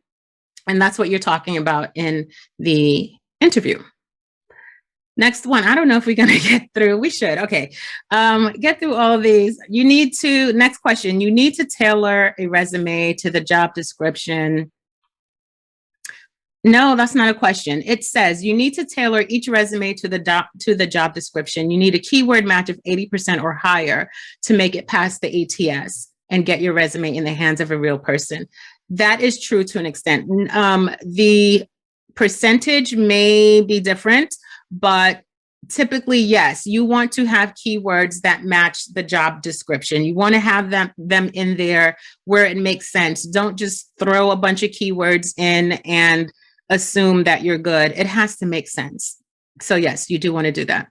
Speaker 1: and that's what you're talking about in the interview. Next one, I don't know if we're going to get through. We should. Okay. Get through all of these. Next question, you need to tailor a resume to the job description. No, that's not a question. It says you need to tailor each resume to the job description. You need a keyword match of 80% or higher to make it past the ATS and get your resume in the hands of a real person. That is true to an extent. The percentage may be different, but Typically, yes, you want to have keywords that match the job description. You want to have them in there where it makes sense. Don't just throw a bunch of keywords in and assume that you're good. It has to make sense. So yes, you do want to do that.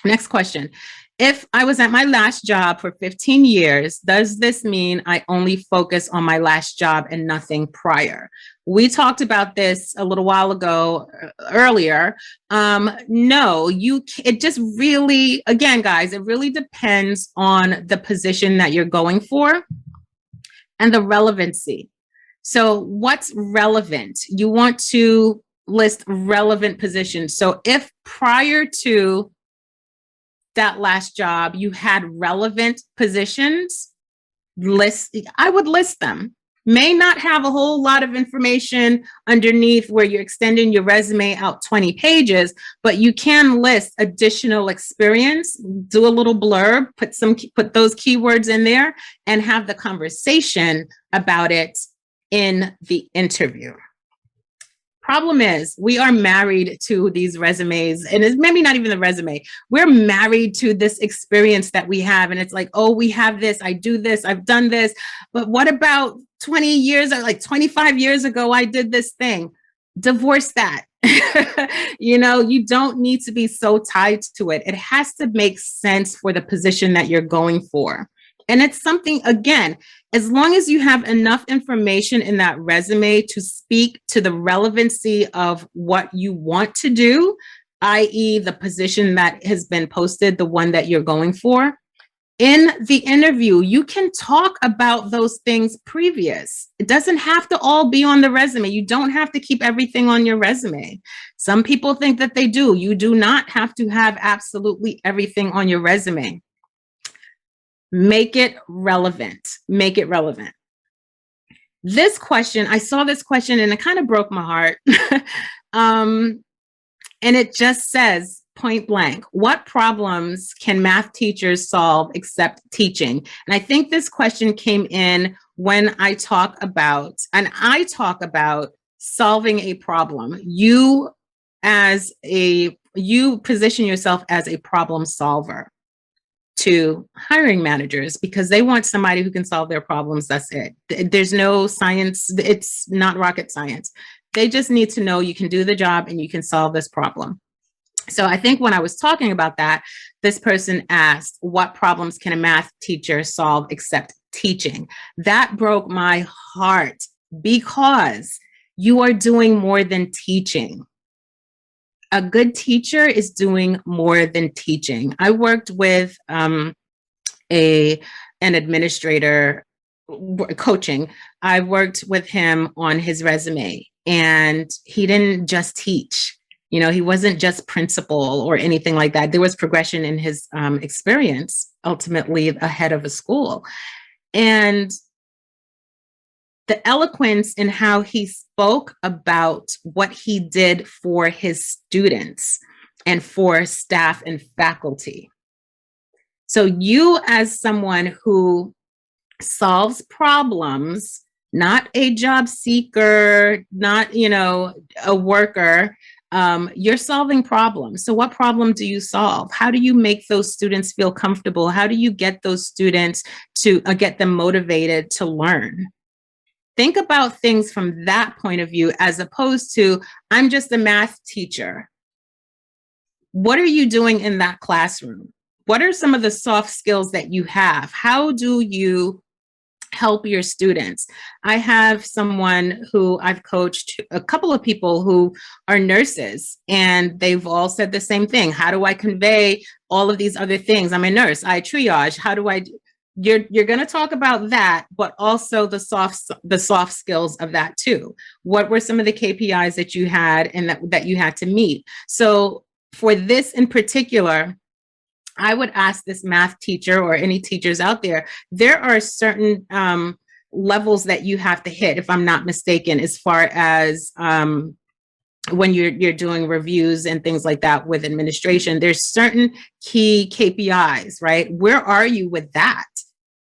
Speaker 1: Next question. If I was at my last job for 15 years, does this mean I only focus on my last job and nothing prior? We talked about this a little while ago earlier. No, it just really, again, guys, it really depends on the position that you're going for and the relevancy. So what's relevant? You want to list relevant positions. So if prior to that last job you had relevant positions, I would list them. May not have a whole lot of information underneath where you're extending your resume out 20 pages, but you can list additional experience, do a little blurb, put those keywords in there and have the conversation about it in the interview. Problem is, we are married to these resumes, and it's maybe not even the resume. We're married to this experience that we have, and it's like, oh, we have this, I do this, I've done this, but what about 20 years or like 25 years ago, I did this thing? Divorce that. You don't need to be so tied to it. It has to make sense for the position that you're going for. And it's something, again, as long as you have enough information in that resume to speak to the relevancy of what you want to do, i.e. the position that has been posted, the one that you're going for, in the interview, you can talk about those things previous. It doesn't have to all be on the resume. You don't have to keep everything on your resume. Some people think that they do. You do not have to have absolutely everything on your resume. Make it relevant. Make it relevant. This question, I saw this question and it kind of broke my heart. And it just says, point blank, what problems can math teachers solve except teaching? And I think this question came in when I talk about solving a problem. You position yourself as a problem solver to hiring managers because they want somebody who can solve their problems. That's it. There's no science. It's not rocket science. They just need to know you can do the job and you can solve this problem. So I think when I was talking about that, this person asked, what problems can a math teacher solve except teaching? That broke my heart because you are doing more than teaching. A good teacher is doing more than teaching. I worked with an administrator coaching. I worked with him on his resume, and he didn't just teach. He wasn't just principal or anything like that. There was progression in his experience, ultimately ahead of a school. And the eloquence in how he spoke about what he did for his students and for staff and faculty. So you, as someone who solves problems, not a job seeker, not, a worker, you're solving problems. So what problem do you solve? How do you make those students feel comfortable? How do you get those students to get them motivated to learn? Think about things from that point of view, as opposed to, I'm just a math teacher. What are you doing in that classroom? What are some of the soft skills that you have? How do you help your students? I have someone who I've coached, a couple of people who are nurses, and they've all said the same thing. How do I convey all of these other things? I'm a nurse. I triage. How do I do? You're going to talk about that, but also the soft skills of that too. What were some of the KPIs that you had and that you had to meet? So for this in particular, I would ask this math teacher or any teachers out there, there are certain levels that you have to hit, if I'm not mistaken, as far as when you're doing reviews and things like that with administration. There's certain key KPIs, right? Where are you with that?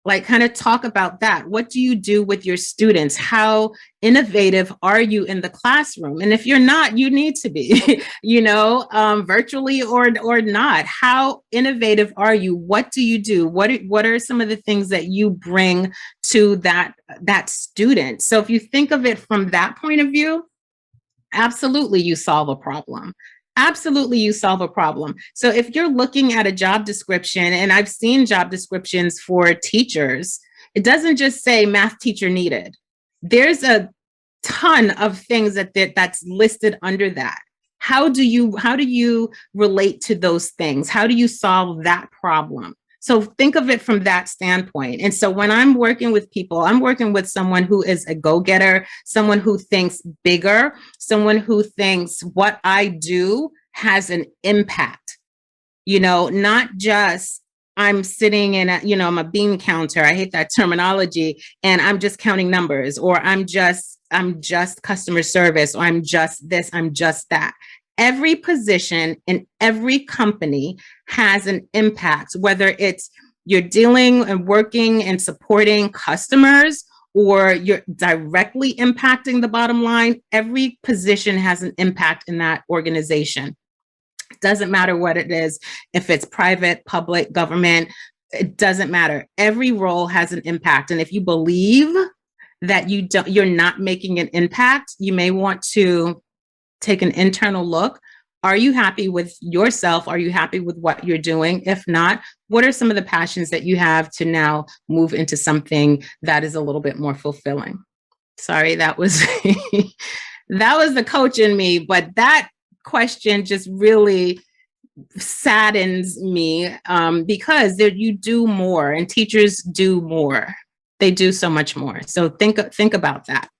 Speaker 1: Like, kind of talk about that. What do you do with your students? How innovative are you in the classroom? And if you're not, you need to be, virtually or not. How innovative are you? What do you do? What are some of the things that you bring to that student? So if you think of it from that point of view, absolutely you solve a problem. Absolutely, you solve a problem. So if you're looking at a job description, and I've seen job descriptions for teachers, it doesn't just say math teacher needed. There's a ton of things that's listed under that. How do you relate to those things? How do you solve that problem? So think of it from that standpoint. And so when I'm working with people, I'm working with someone who is a go-getter, someone who thinks bigger, someone who thinks what I do has an impact, not just I'm sitting in I'm a bean counter. I hate that terminology. And I'm just counting numbers, or I'm just customer service, or I'm just this, I'm just that. Every position in every company has an impact, whether it's you're dealing and working and supporting customers, or you're directly impacting the bottom line. Every position has an impact in that organization. It doesn't matter what it is, if it's private, public, government, it doesn't matter. Every role has an impact. And if you believe that you're not making an impact, you may want to take an internal look. Are you happy with yourself? Are you happy with what you're doing? If not, what are some of the passions that you have to now move into something that is a little bit more fulfilling? Sorry, that was that was the coach in me, but that question just really saddens me, because you do more, and teachers do more. They do so much more. So think about that.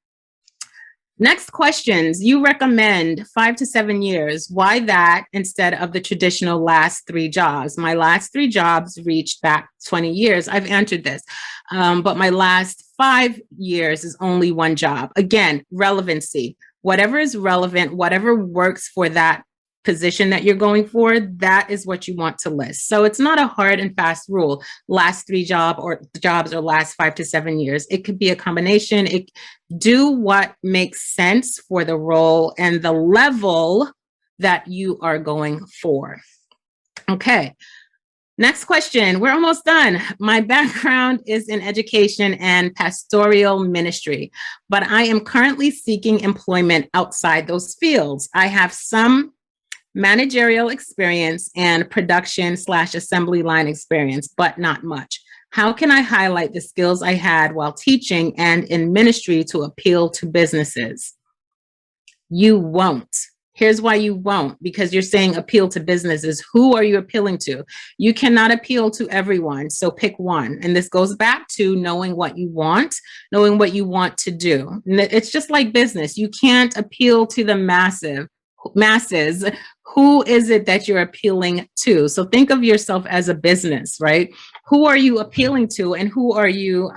Speaker 1: Next questions. You recommend 5 to 7 years. Why that instead of the traditional last 3 jobs? My last 3 jobs reached back 20 years. I've answered this. But my last 5 years is only 1 job. Again, relevancy. Whatever is relevant, whatever works for that position that you're going for, that is what you want to list. So it's not a hard and fast rule, last 3 jobs or last 5 to 7 years. It could be a combination. Do what makes sense for the role and the level that you are going for. Okay. Next question. We're almost done. My background is in education and pastoral ministry, but I am currently seeking employment outside those fields. I have some managerial experience and production/assembly line experience, but not much. How can I highlight the skills I had while teaching and in ministry to appeal to businesses? You won't. Here's why you won't, because you're saying appeal to businesses. Who are you appealing to? You cannot appeal to everyone, so pick one. And this goes back to knowing what you want to do. It's just like business. You can't appeal to the masses. Who is it that you're appealing to? So think of yourself as a business, right? Who are you appealing to, and who are you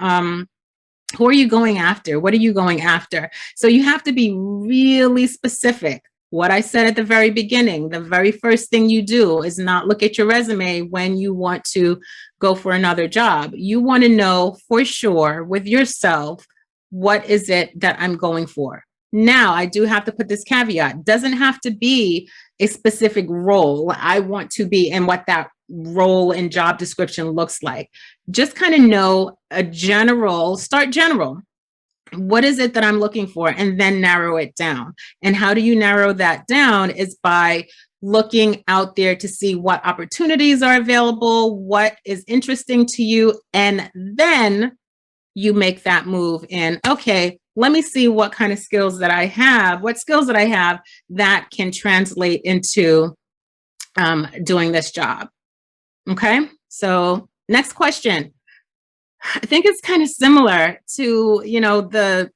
Speaker 1: going after? What are you going after? So you have to be really specific. What I said at the very beginning, the very first thing you do is not look at your resume when you want to go for another job. You want to know for sure with yourself, what is it that I'm going for? Now, I do have to put this caveat. Doesn't have to be a specific role. I want to be, and what that role and job description looks like. Just kind of know start general. What is it that I'm looking for? And then narrow it down. And how do you narrow that down is by looking out there to see what opportunities are available, what is interesting to you, and then you make that move in, okay, let me see what kind of skills that I have, that can translate into doing this job. Okay, so next question. I think it's kind of similar to, the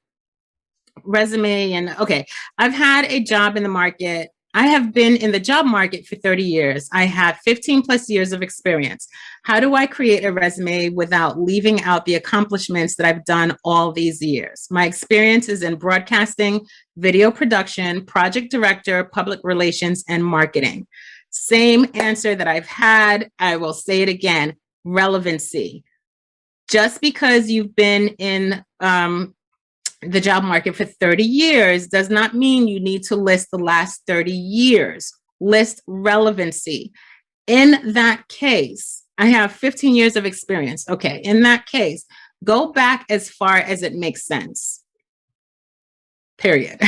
Speaker 1: resume and, okay, I've had a job in the market. I have been in the job market for 30 years. I have 15 plus years of experience. How do I create a resume without leaving out the accomplishments that I've done all these years? My experience is in broadcasting, video production, project director, public relations, and marketing. Same answer that I've had. I will say it again, relevancy. Just because you've been in the job market for 30 years does not mean you need to list the last 30 years. List relevancy. In that case, I have 15 years of experience. Okay, in that case, go back as far as it makes sense. Period.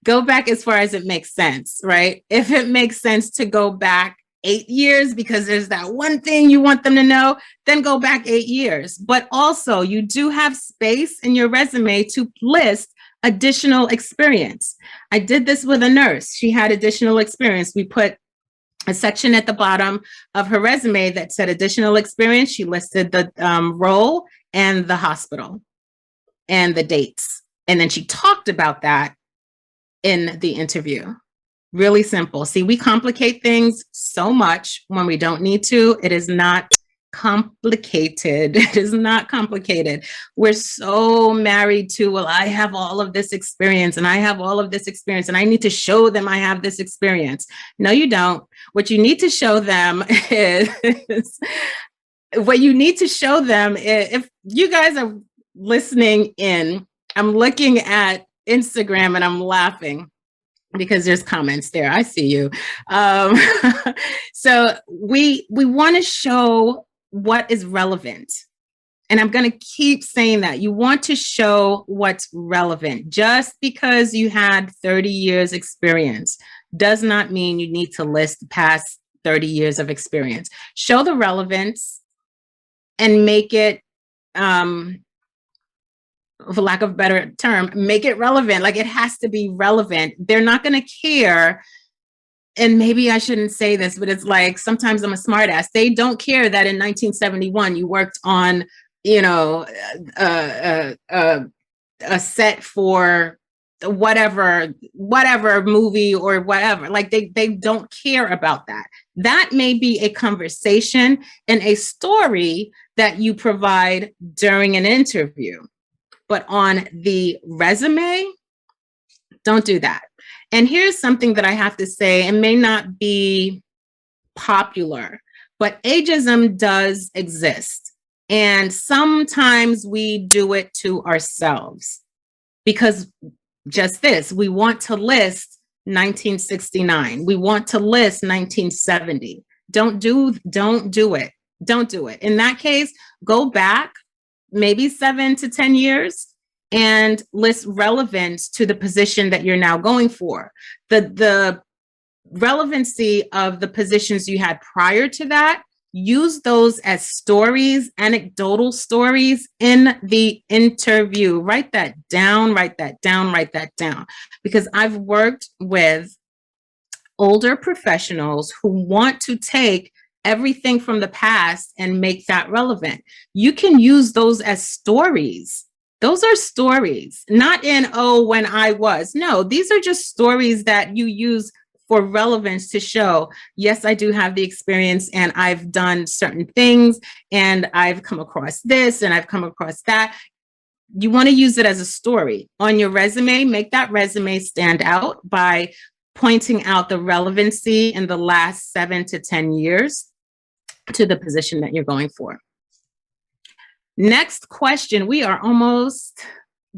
Speaker 1: Go back as far as it makes sense, right? If it makes sense to go back 8 years because there's that one thing you want them to know, then go back 8 years. But also, you do have space in your resume to list additional experience. I did this with a nurse. She had additional experience. We put a section at the bottom of her resume that said additional experience. She listed the role and the hospital and the dates. And then she talked about that in the interview. Really simple. See, we complicate things so much when we don't need to. It is not complicated. It is not complicated. We're so married to, well, I have all of this experience and I have all of this experience and I need to show them I have this experience. No, you don't. What you need to show them is, if you guys are listening in, I'm looking at Instagram and I'm laughing because there's comments there. I see you. So we want to show what is relevant. And I'm going to keep saying that. You want to show what's relevant. Just because you had 30 years experience does not mean you need to list past 30 years of experience. Show the relevance and make it, for lack of a better term, make it relevant. Like, it has to be relevant. They're not going to care. And maybe I shouldn't say this, but it's like, sometimes I'm a smartass. They don't care that in 1971 you worked on, a set for whatever movie or whatever. Like, they don't care about that. That may be a conversation and a story that you provide during an interview. But on the resume, don't do that. And here's something that I have to say, it may not be popular, but ageism does exist. And sometimes we do it to ourselves because just this, we want to list 1969. We want to list 1970. Don't do it. Don't do it. In that case, go back maybe 7 to 10 years and list relevance to the position that you're now going for. The relevancy of the positions you had prior to that, use those as stories, anecdotal stories in the interview. Write that down, write that down, write that down. Because I've worked with older professionals who want to take everything from the past and make that relevant. You can use those as stories. Those are stories, not in, oh, when I was. No, these are just stories that you use for relevance to show, yes, I do have the experience and I've done certain things and I've come across this and I've come across that. You want to use it as a story. On your resume, make that resume stand out by pointing out the relevancy in the last 7 to 10 years to the position that you're going for. Next question. We are almost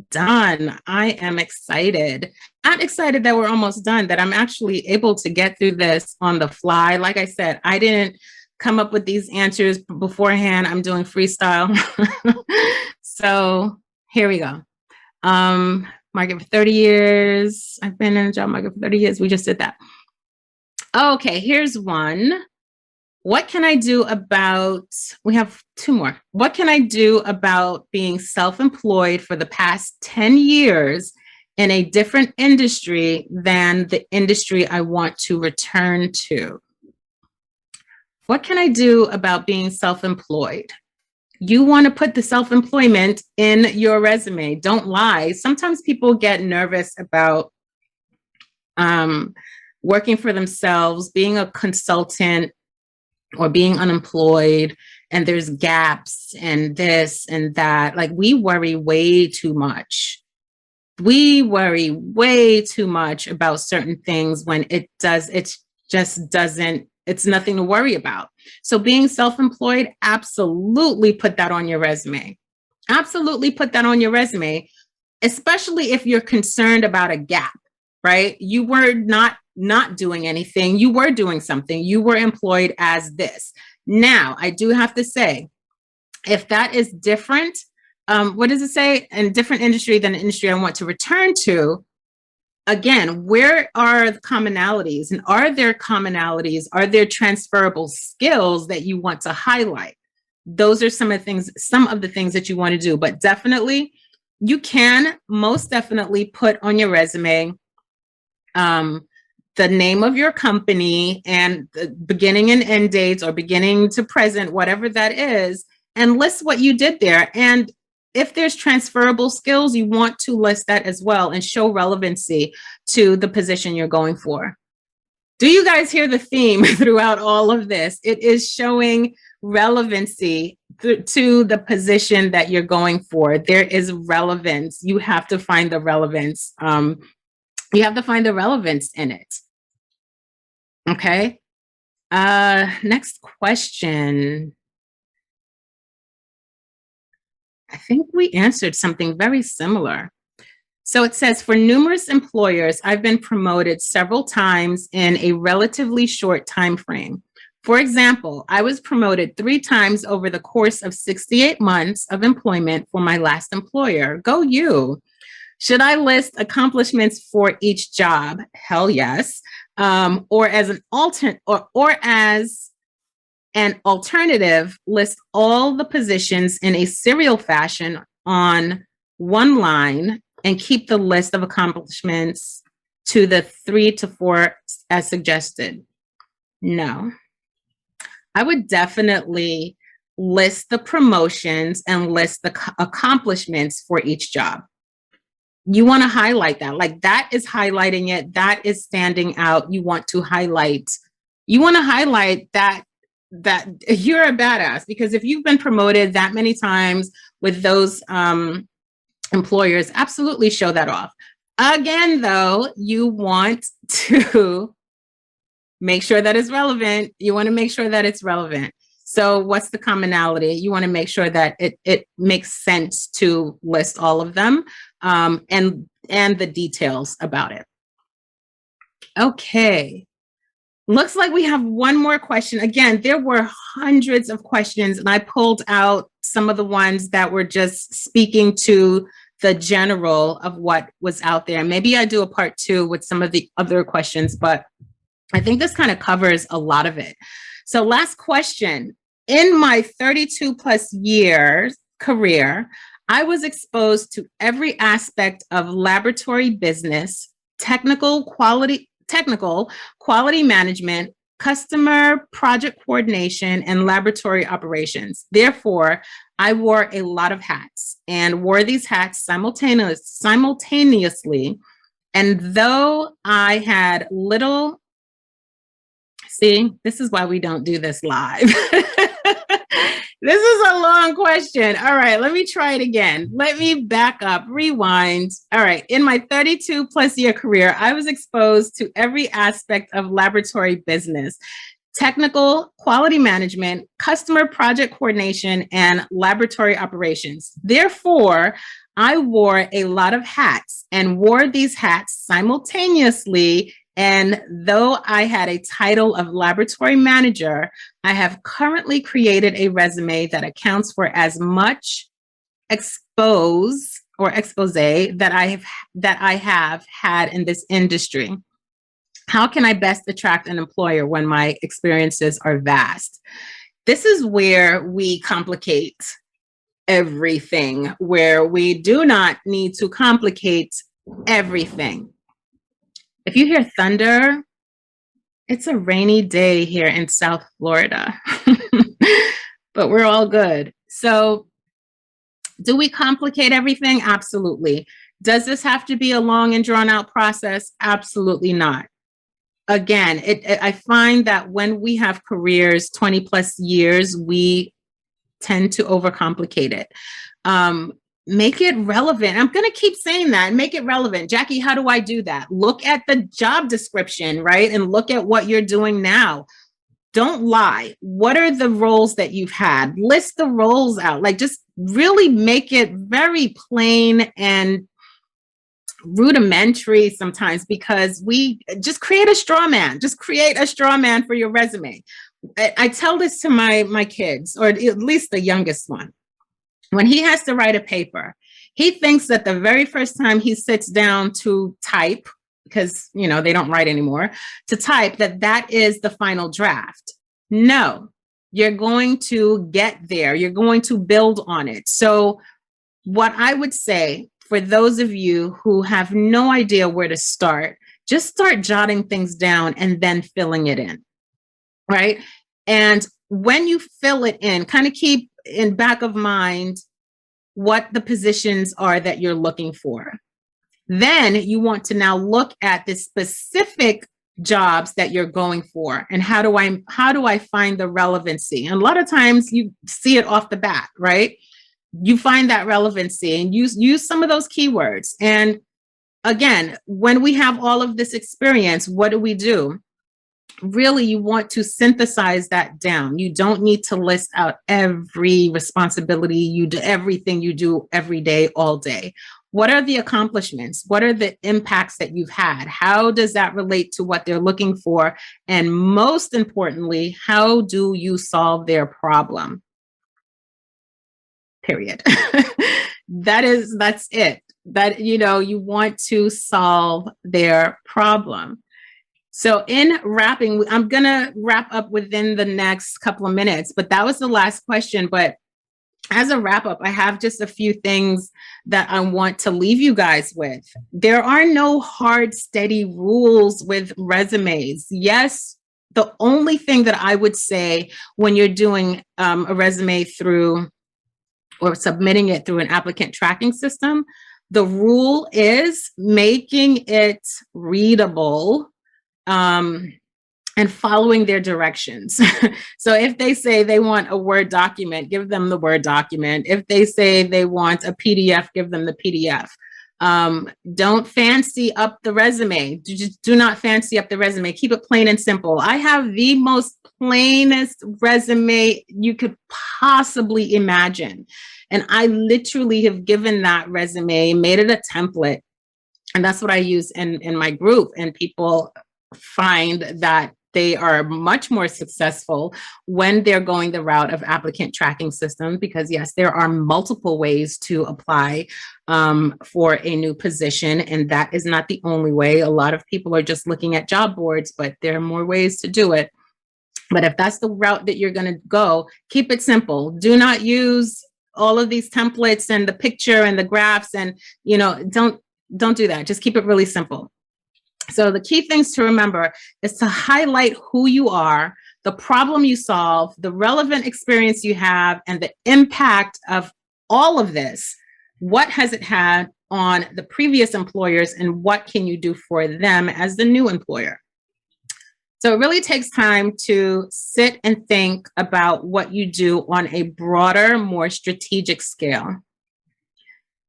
Speaker 1: done. I am excited. I'm excited that we're almost done, that I'm actually able to get through this on the fly. Like I said, I didn't come up with these answers beforehand. I'm doing freestyle. So here we go. Market for 30 years. I've been in the job market for 30 years. We just did that. Okay, here's one. What can I do about, we have 2 more. What can I do about being self-employed for the past 10 years in a different industry than the industry I want to return to? What can I do about being self-employed? You want to put the self-employment in your resume. Don't lie. Sometimes people get nervous about working for themselves, being a consultant, or being unemployed, and there's gaps and this and that. Like, we worry way too much. We worry way too much about certain things when it just doesn't It's nothing to worry about. So being self-employed, absolutely put that on your resume. Absolutely put that on your resume, especially if you're concerned about a gap, right? You were not doing anything. You were doing something. You were employed as this. Now, I do have to say, if that is different, what does it say? In a different industry than the industry I want to return to, again, where are the commonalities? And are there commonalities? Are there transferable skills that you want to highlight? Those are some of the things that you want to do. But definitely, you can most definitely put on your resume the name of your company and the beginning and end dates, or beginning to present, whatever that is, and list what you did there. And if there's transferable skills, you want to list that as well and show relevancy to the position you're going for. Do you guys hear the theme throughout all of this? It is showing relevancy to the position that you're going for. There is relevance. You have to find the relevance. You have to find the relevance in it. Okay. Next question. I think we answered something very similar. So it says, for numerous employers, I've been promoted several times in a relatively short time frame. For example, I was promoted 3 times over the course of 68 months of employment for my last employer. Go you. Should I list accomplishments for each job? Hell yes. Or as an alternative, list all the positions in a serial fashion on one line and keep the list of accomplishments to the 3 to 4 as suggested. No. I would definitely list the promotions and list the accomplishments for each job. You want to highlight that. Like, that is highlighting it. That is standing out. You want to highlight that you're a badass, because if you've been promoted that many times with those employers, absolutely show that off. Again, though, you want to make sure that it's relevant. You want to make sure that it's relevant. So what's the commonality? You want to make sure that it makes sense to list all of them, and the details about it. Okay. Looks like we have one more question. Again, there were hundreds of questions, and I pulled out some of the ones that were just speaking to the general of what was out there. Maybe I do a part 2 with some of the other questions, but I think this kind of covers a lot of it. So last question. In my 32 plus years career, I was exposed to every aspect of laboratory business, technical quality management, customer project coordination, and laboratory operations. Therefore, I wore a lot of hats and wore these hats simultaneously. And though I had little, see, this is why we don't do this live. This is a long question. All right, let me try it again. Let me back up, rewind. All right, in my 32 plus year career, I was exposed to every aspect of laboratory business, technical, quality management, customer project coordination, and laboratory operations. Therefore, I wore a lot of hats and wore these hats simultaneously. And though I had a title of laboratory manager, I have currently created a resume that accounts for as much expose that I have had in this industry. How can I best attract an employer when my experiences are vast? This is where we complicate everything, where we do not need to complicate everything. If you hear thunder, it's a rainy day here in South Florida, but we're all good. So do we complicate everything? Absolutely. Does this have to be a long and drawn out process? Absolutely not. Again, I find that when we have careers 20 plus years, we tend to overcomplicate it. Make it relevant. I'm going to keep saying that. Make it relevant. Jackie, how do I do that? Look at the job description, right? And look at what you're doing now. don't lie. What are the roles that you've had? List the roles out. Like, just really make it very plain and rudimentary sometimes, because we just create a straw man. Just create a straw man for your resume. I tell this to my kids, or at least the youngest one. When he has to write a paper, he thinks that the very first time he sits down to type, because they don't write anymore, to type, that is the final draft. No, you're going to get there. You're going to build on it. So what I would say for those of you who have no idea where to start, just start jotting things down and then filling it in, right? And when you fill it in, kind of keep in back of mind what the positions are that you're looking for. Then you want to now look at the specific jobs that you're going for, and how do I find the relevancy? And a lot of times you see it off the bat, right? You find that relevancy and use some of those keywords. And again, when we have all of this experience, what do? Really, you want to synthesize that down. You don't need to list out every responsibility you do, everything you do every day, all day. What are the accomplishments? What are the impacts that you've had? How does that relate to what they're looking for? And most importantly, how do you solve their problem? Period. That's it. That, you want to solve their problem. So in wrapping, I'm going to wrap up within the next couple of minutes, but that was the last question. But as a wrap up, I have just a few things that I want to leave you guys with. There are no hard, steady rules with resumes. Yes, the only thing that I would say when you're doing a resume through or submitting it through an applicant tracking system, the rule is making it readable and following their directions. So if they say they want a Word document, give them the Word document. If they say they want a PDF, give them the PDF. Don't fancy up the resume. Do not fancy up the resume. Keep it plain and simple. I have the most plainest resume you could possibly imagine. And I literally have given that resume, made it a template. And that's what I use in my group. And people find that they are much more successful when they're going the route of applicant tracking systems, because yes, there are multiple ways to apply for a new position. And that is not the only way. A lot of people are just looking at job boards, but there are more ways to do it. But if that's the route that you're going to go, keep it simple. Do not use all of these templates and the picture and the graphs, and don't do that. Just keep it really simple. So the key things to remember is to highlight who you are, the problem you solve, the relevant experience you have, and the impact of all of this. What has it had on the previous employers, and what can you do for them as the new employer? So it really takes time to sit and think about what you do on a broader, more strategic scale.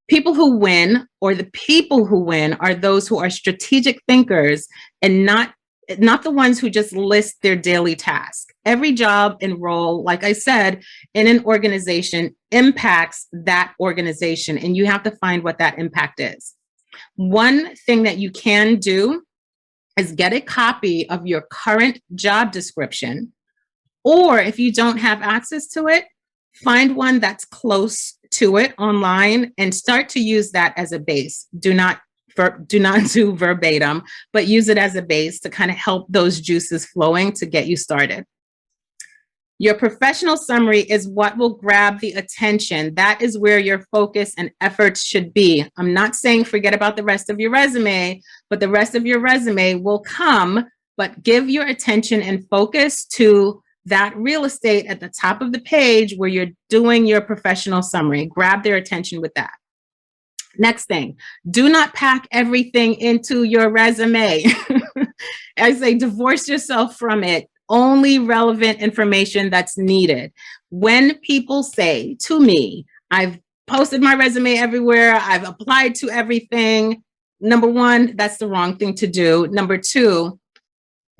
Speaker 1: People who win, or the people who win, are those who are strategic thinkers and not the ones who just list their daily task. Every job and role, like I said, in an organization impacts that organization, and you have to find what that impact is. One thing that you can do is get a copy of your current job description, or if you don't have access to it, find one that's close to it online and start to use that as a base. Do not do verbatim, but use it as a base to kind of help those juices flowing to get you started. Your professional summary is what will grab the attention. That is where your focus and efforts should be. I'm not saying forget about the rest of your resume, but the rest of your resume will come, but give your attention and focus to that real estate at the top of the page where you're doing your professional summary. Grab their attention with that. Next thing, do not pack everything into your resume. I say divorce yourself from it. Only relevant information that's needed. When people say to me, I've posted my resume everywhere, I've applied to everything, number one, that's the wrong thing to do. Number two,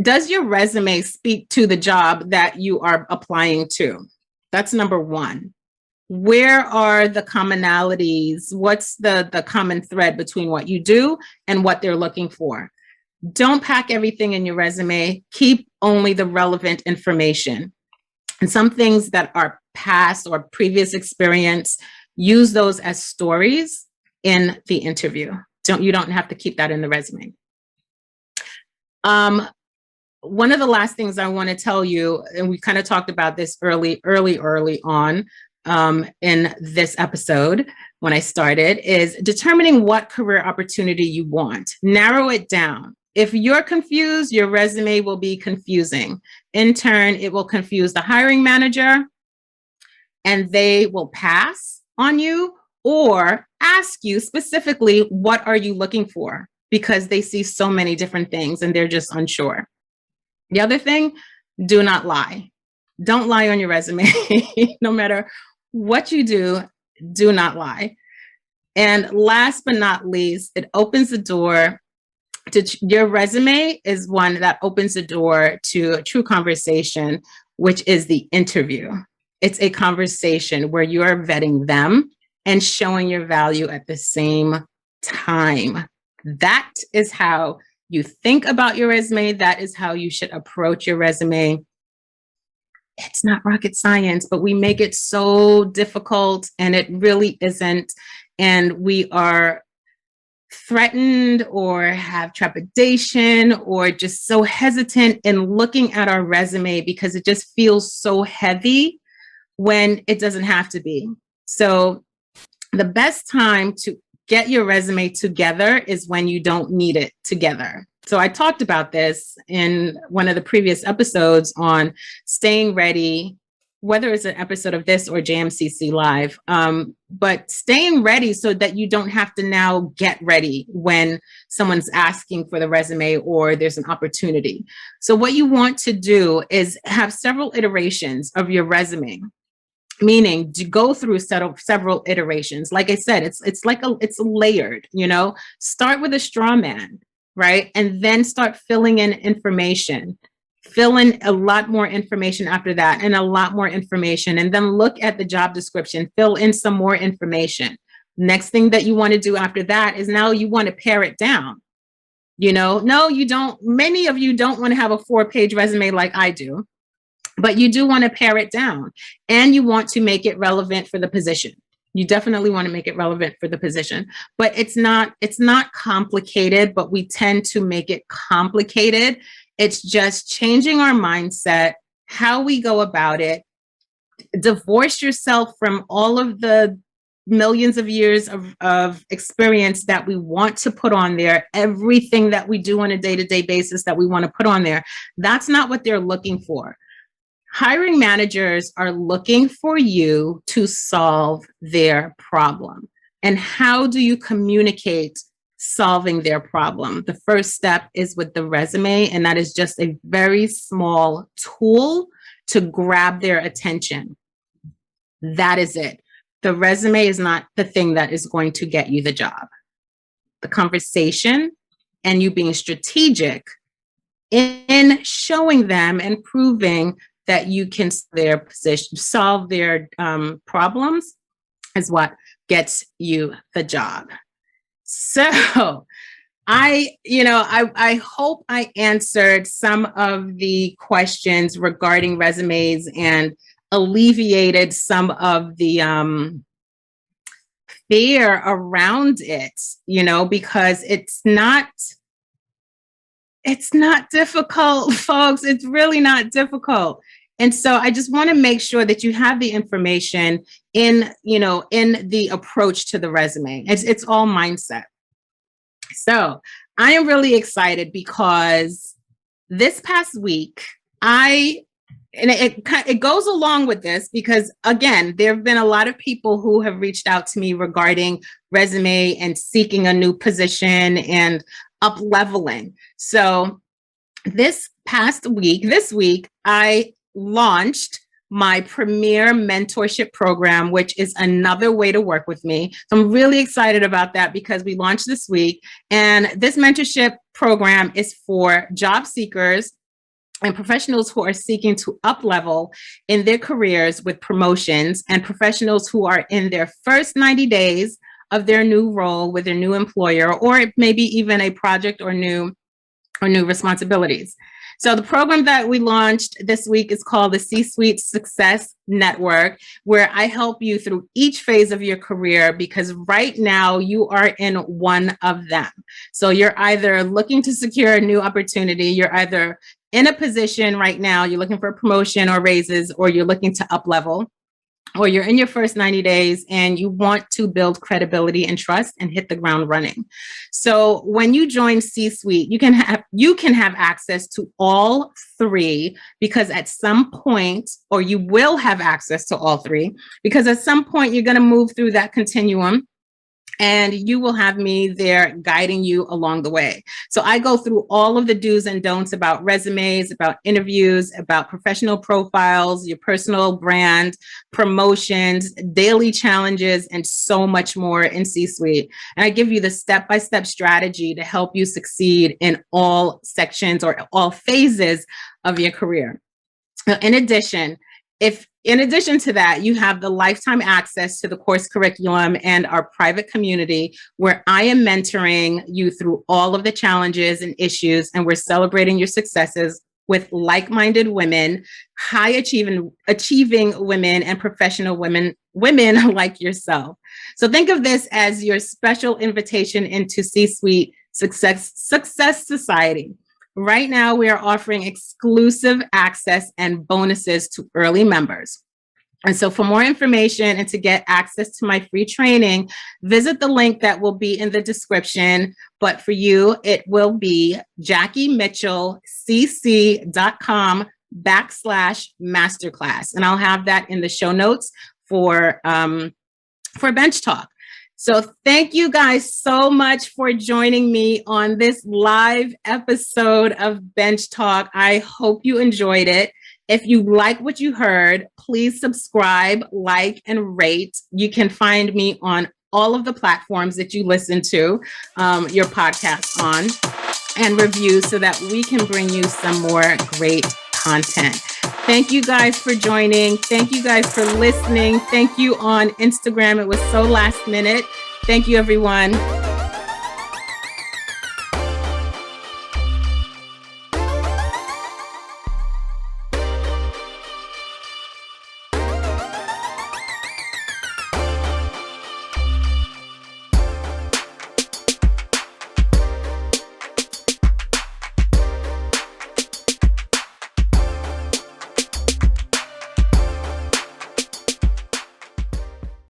Speaker 1: Does your resume speak to the job that you are applying to? That's number one. Where are the commonalities? What's the common thread between what you do and what they're looking for? Don't pack everything in your resume. Keep only the relevant information. And some things that are past or previous experience, use those as stories in the interview. You don't have to keep that in the resume. One of the last things I want to tell you, and we kind of talked about this early on in this episode when I started, is determining what career opportunity you want. Narrow it down. If you're confused, your resume will be confusing. In turn, it will confuse the hiring manager and they will pass on you or ask you specifically, what are you looking for? Because they see so many different things and they're just unsure. The other thing, do not lie. Don't lie on your resume. No matter what you do not lie. And last but not least, it opens the door to your resume is one that opens the door to a true conversation, which is the interview. It's a conversation where you are vetting them and showing your value at the same time. That is how you think about your resume. That is how you should approach your resume. It's not rocket science, but we make it so difficult, and it really isn't. And we are threatened or have trepidation or just so hesitant in looking at our resume because it just feels so heavy when it doesn't have to be. So the best time to get your resume together is when you don't need it together. So I talked about this in one of the previous episodes on staying ready, whether it's an episode of this or JMCC Live, but staying ready so that you don't have to now get ready when someone's asking for the resume or there's an opportunity. So what you want to do is have several iterations of your resume, meaning to go through several iterations. Like I said, it's layered, start with a straw man, right? And then start filling in information. Fill in a lot more information after that and a lot more information. And then look at the job description, fill in some more information. Next thing that you want to do after that is now you want to pare it down. No, you don't. Many of you don't want to have a 4-page resume like I do, but you do want to pare it down and you want to make it relevant for the position. You definitely want to make it relevant for the position, but it's not complicated, but we tend to make it complicated. It's just changing our mindset, how we go about it. Divorce yourself from all of the millions of years of experience that we want to put on there, everything that we do on a day-to-day basis that we want to put on there. That's not what they're looking for. Hiring managers are looking for you to solve their problem. And how do you communicate solving their problem? The first step is with the resume, and that is just a very small tool to grab their attention. That is it. The resume is not the thing that is going to get you the job. The conversation and you being strategic in showing them and proving that you can solve their problems is what gets you the job. So I hope I answered some of the questions regarding resumes and alleviated some of the fear around it, because it's not difficult, folks. It's really not difficult. And so I just want to make sure that you have the information in the approach to the resume. It's all mindset. So I am really excited because this past week, it goes along with this because, again, there have been a lot of people who have reached out to me regarding resume and seeking a new position and up-leveling. So this week, I launched my premier mentorship program, which is another way to work with me. So I'm really excited about that because we launched this week. And this mentorship program is for job seekers and professionals who are seeking to up-level in their careers with promotions, and professionals who are in their first 90 days of their new role with their new employer, or maybe even a project or new responsibilities. So the program that we launched this week is called the C-Suite Success Network, where I help you through each phase of your career, because right now you are in one of them. So you're either looking to secure a new opportunity, you're either in a position right now, you're looking for a promotion or raises, or you're looking to up level, or you're in your first 90 days and you want to build credibility and trust and hit the ground running. So when you join C-Suite, you can have access to all three, because at some point, or you will have access to all three, because at some point you're going to move through that continuum, and you will have me there guiding you along the way. So I go through all of the do's and don'ts about resumes, about interviews, about professional profiles, your personal brand, promotions, daily challenges, and so much more in C-Suite. And I give you the step-by-step strategy to help you succeed in all sections or all phases of your career. In addition to that, you have the lifetime access to the course curriculum and our private community, where I am mentoring you through all of the challenges and issues, and we're celebrating your successes with like-minded women, high achieving women, and professional women like yourself. So think of this as your special invitation into C-Suite Success Society. Right now, we are offering exclusive access and bonuses to early members. And so for more information and to get access to my free training, visit the link that will be in the description. But for you, it will be JackieMitchellCC.com/masterclass. And I'll have that in the show notes for BenchTalk. So thank you guys so much for joining me on this live episode of BenchTalk. I hope you enjoyed it. If you like what you heard, please subscribe, like, and rate. You can find me on all of the platforms that you listen to your podcast on, and review so that we can bring you some more great content. Thank you guys for joining. Thank you guys for listening. Thank you on Instagram. It was so last minute. Thank you, everyone.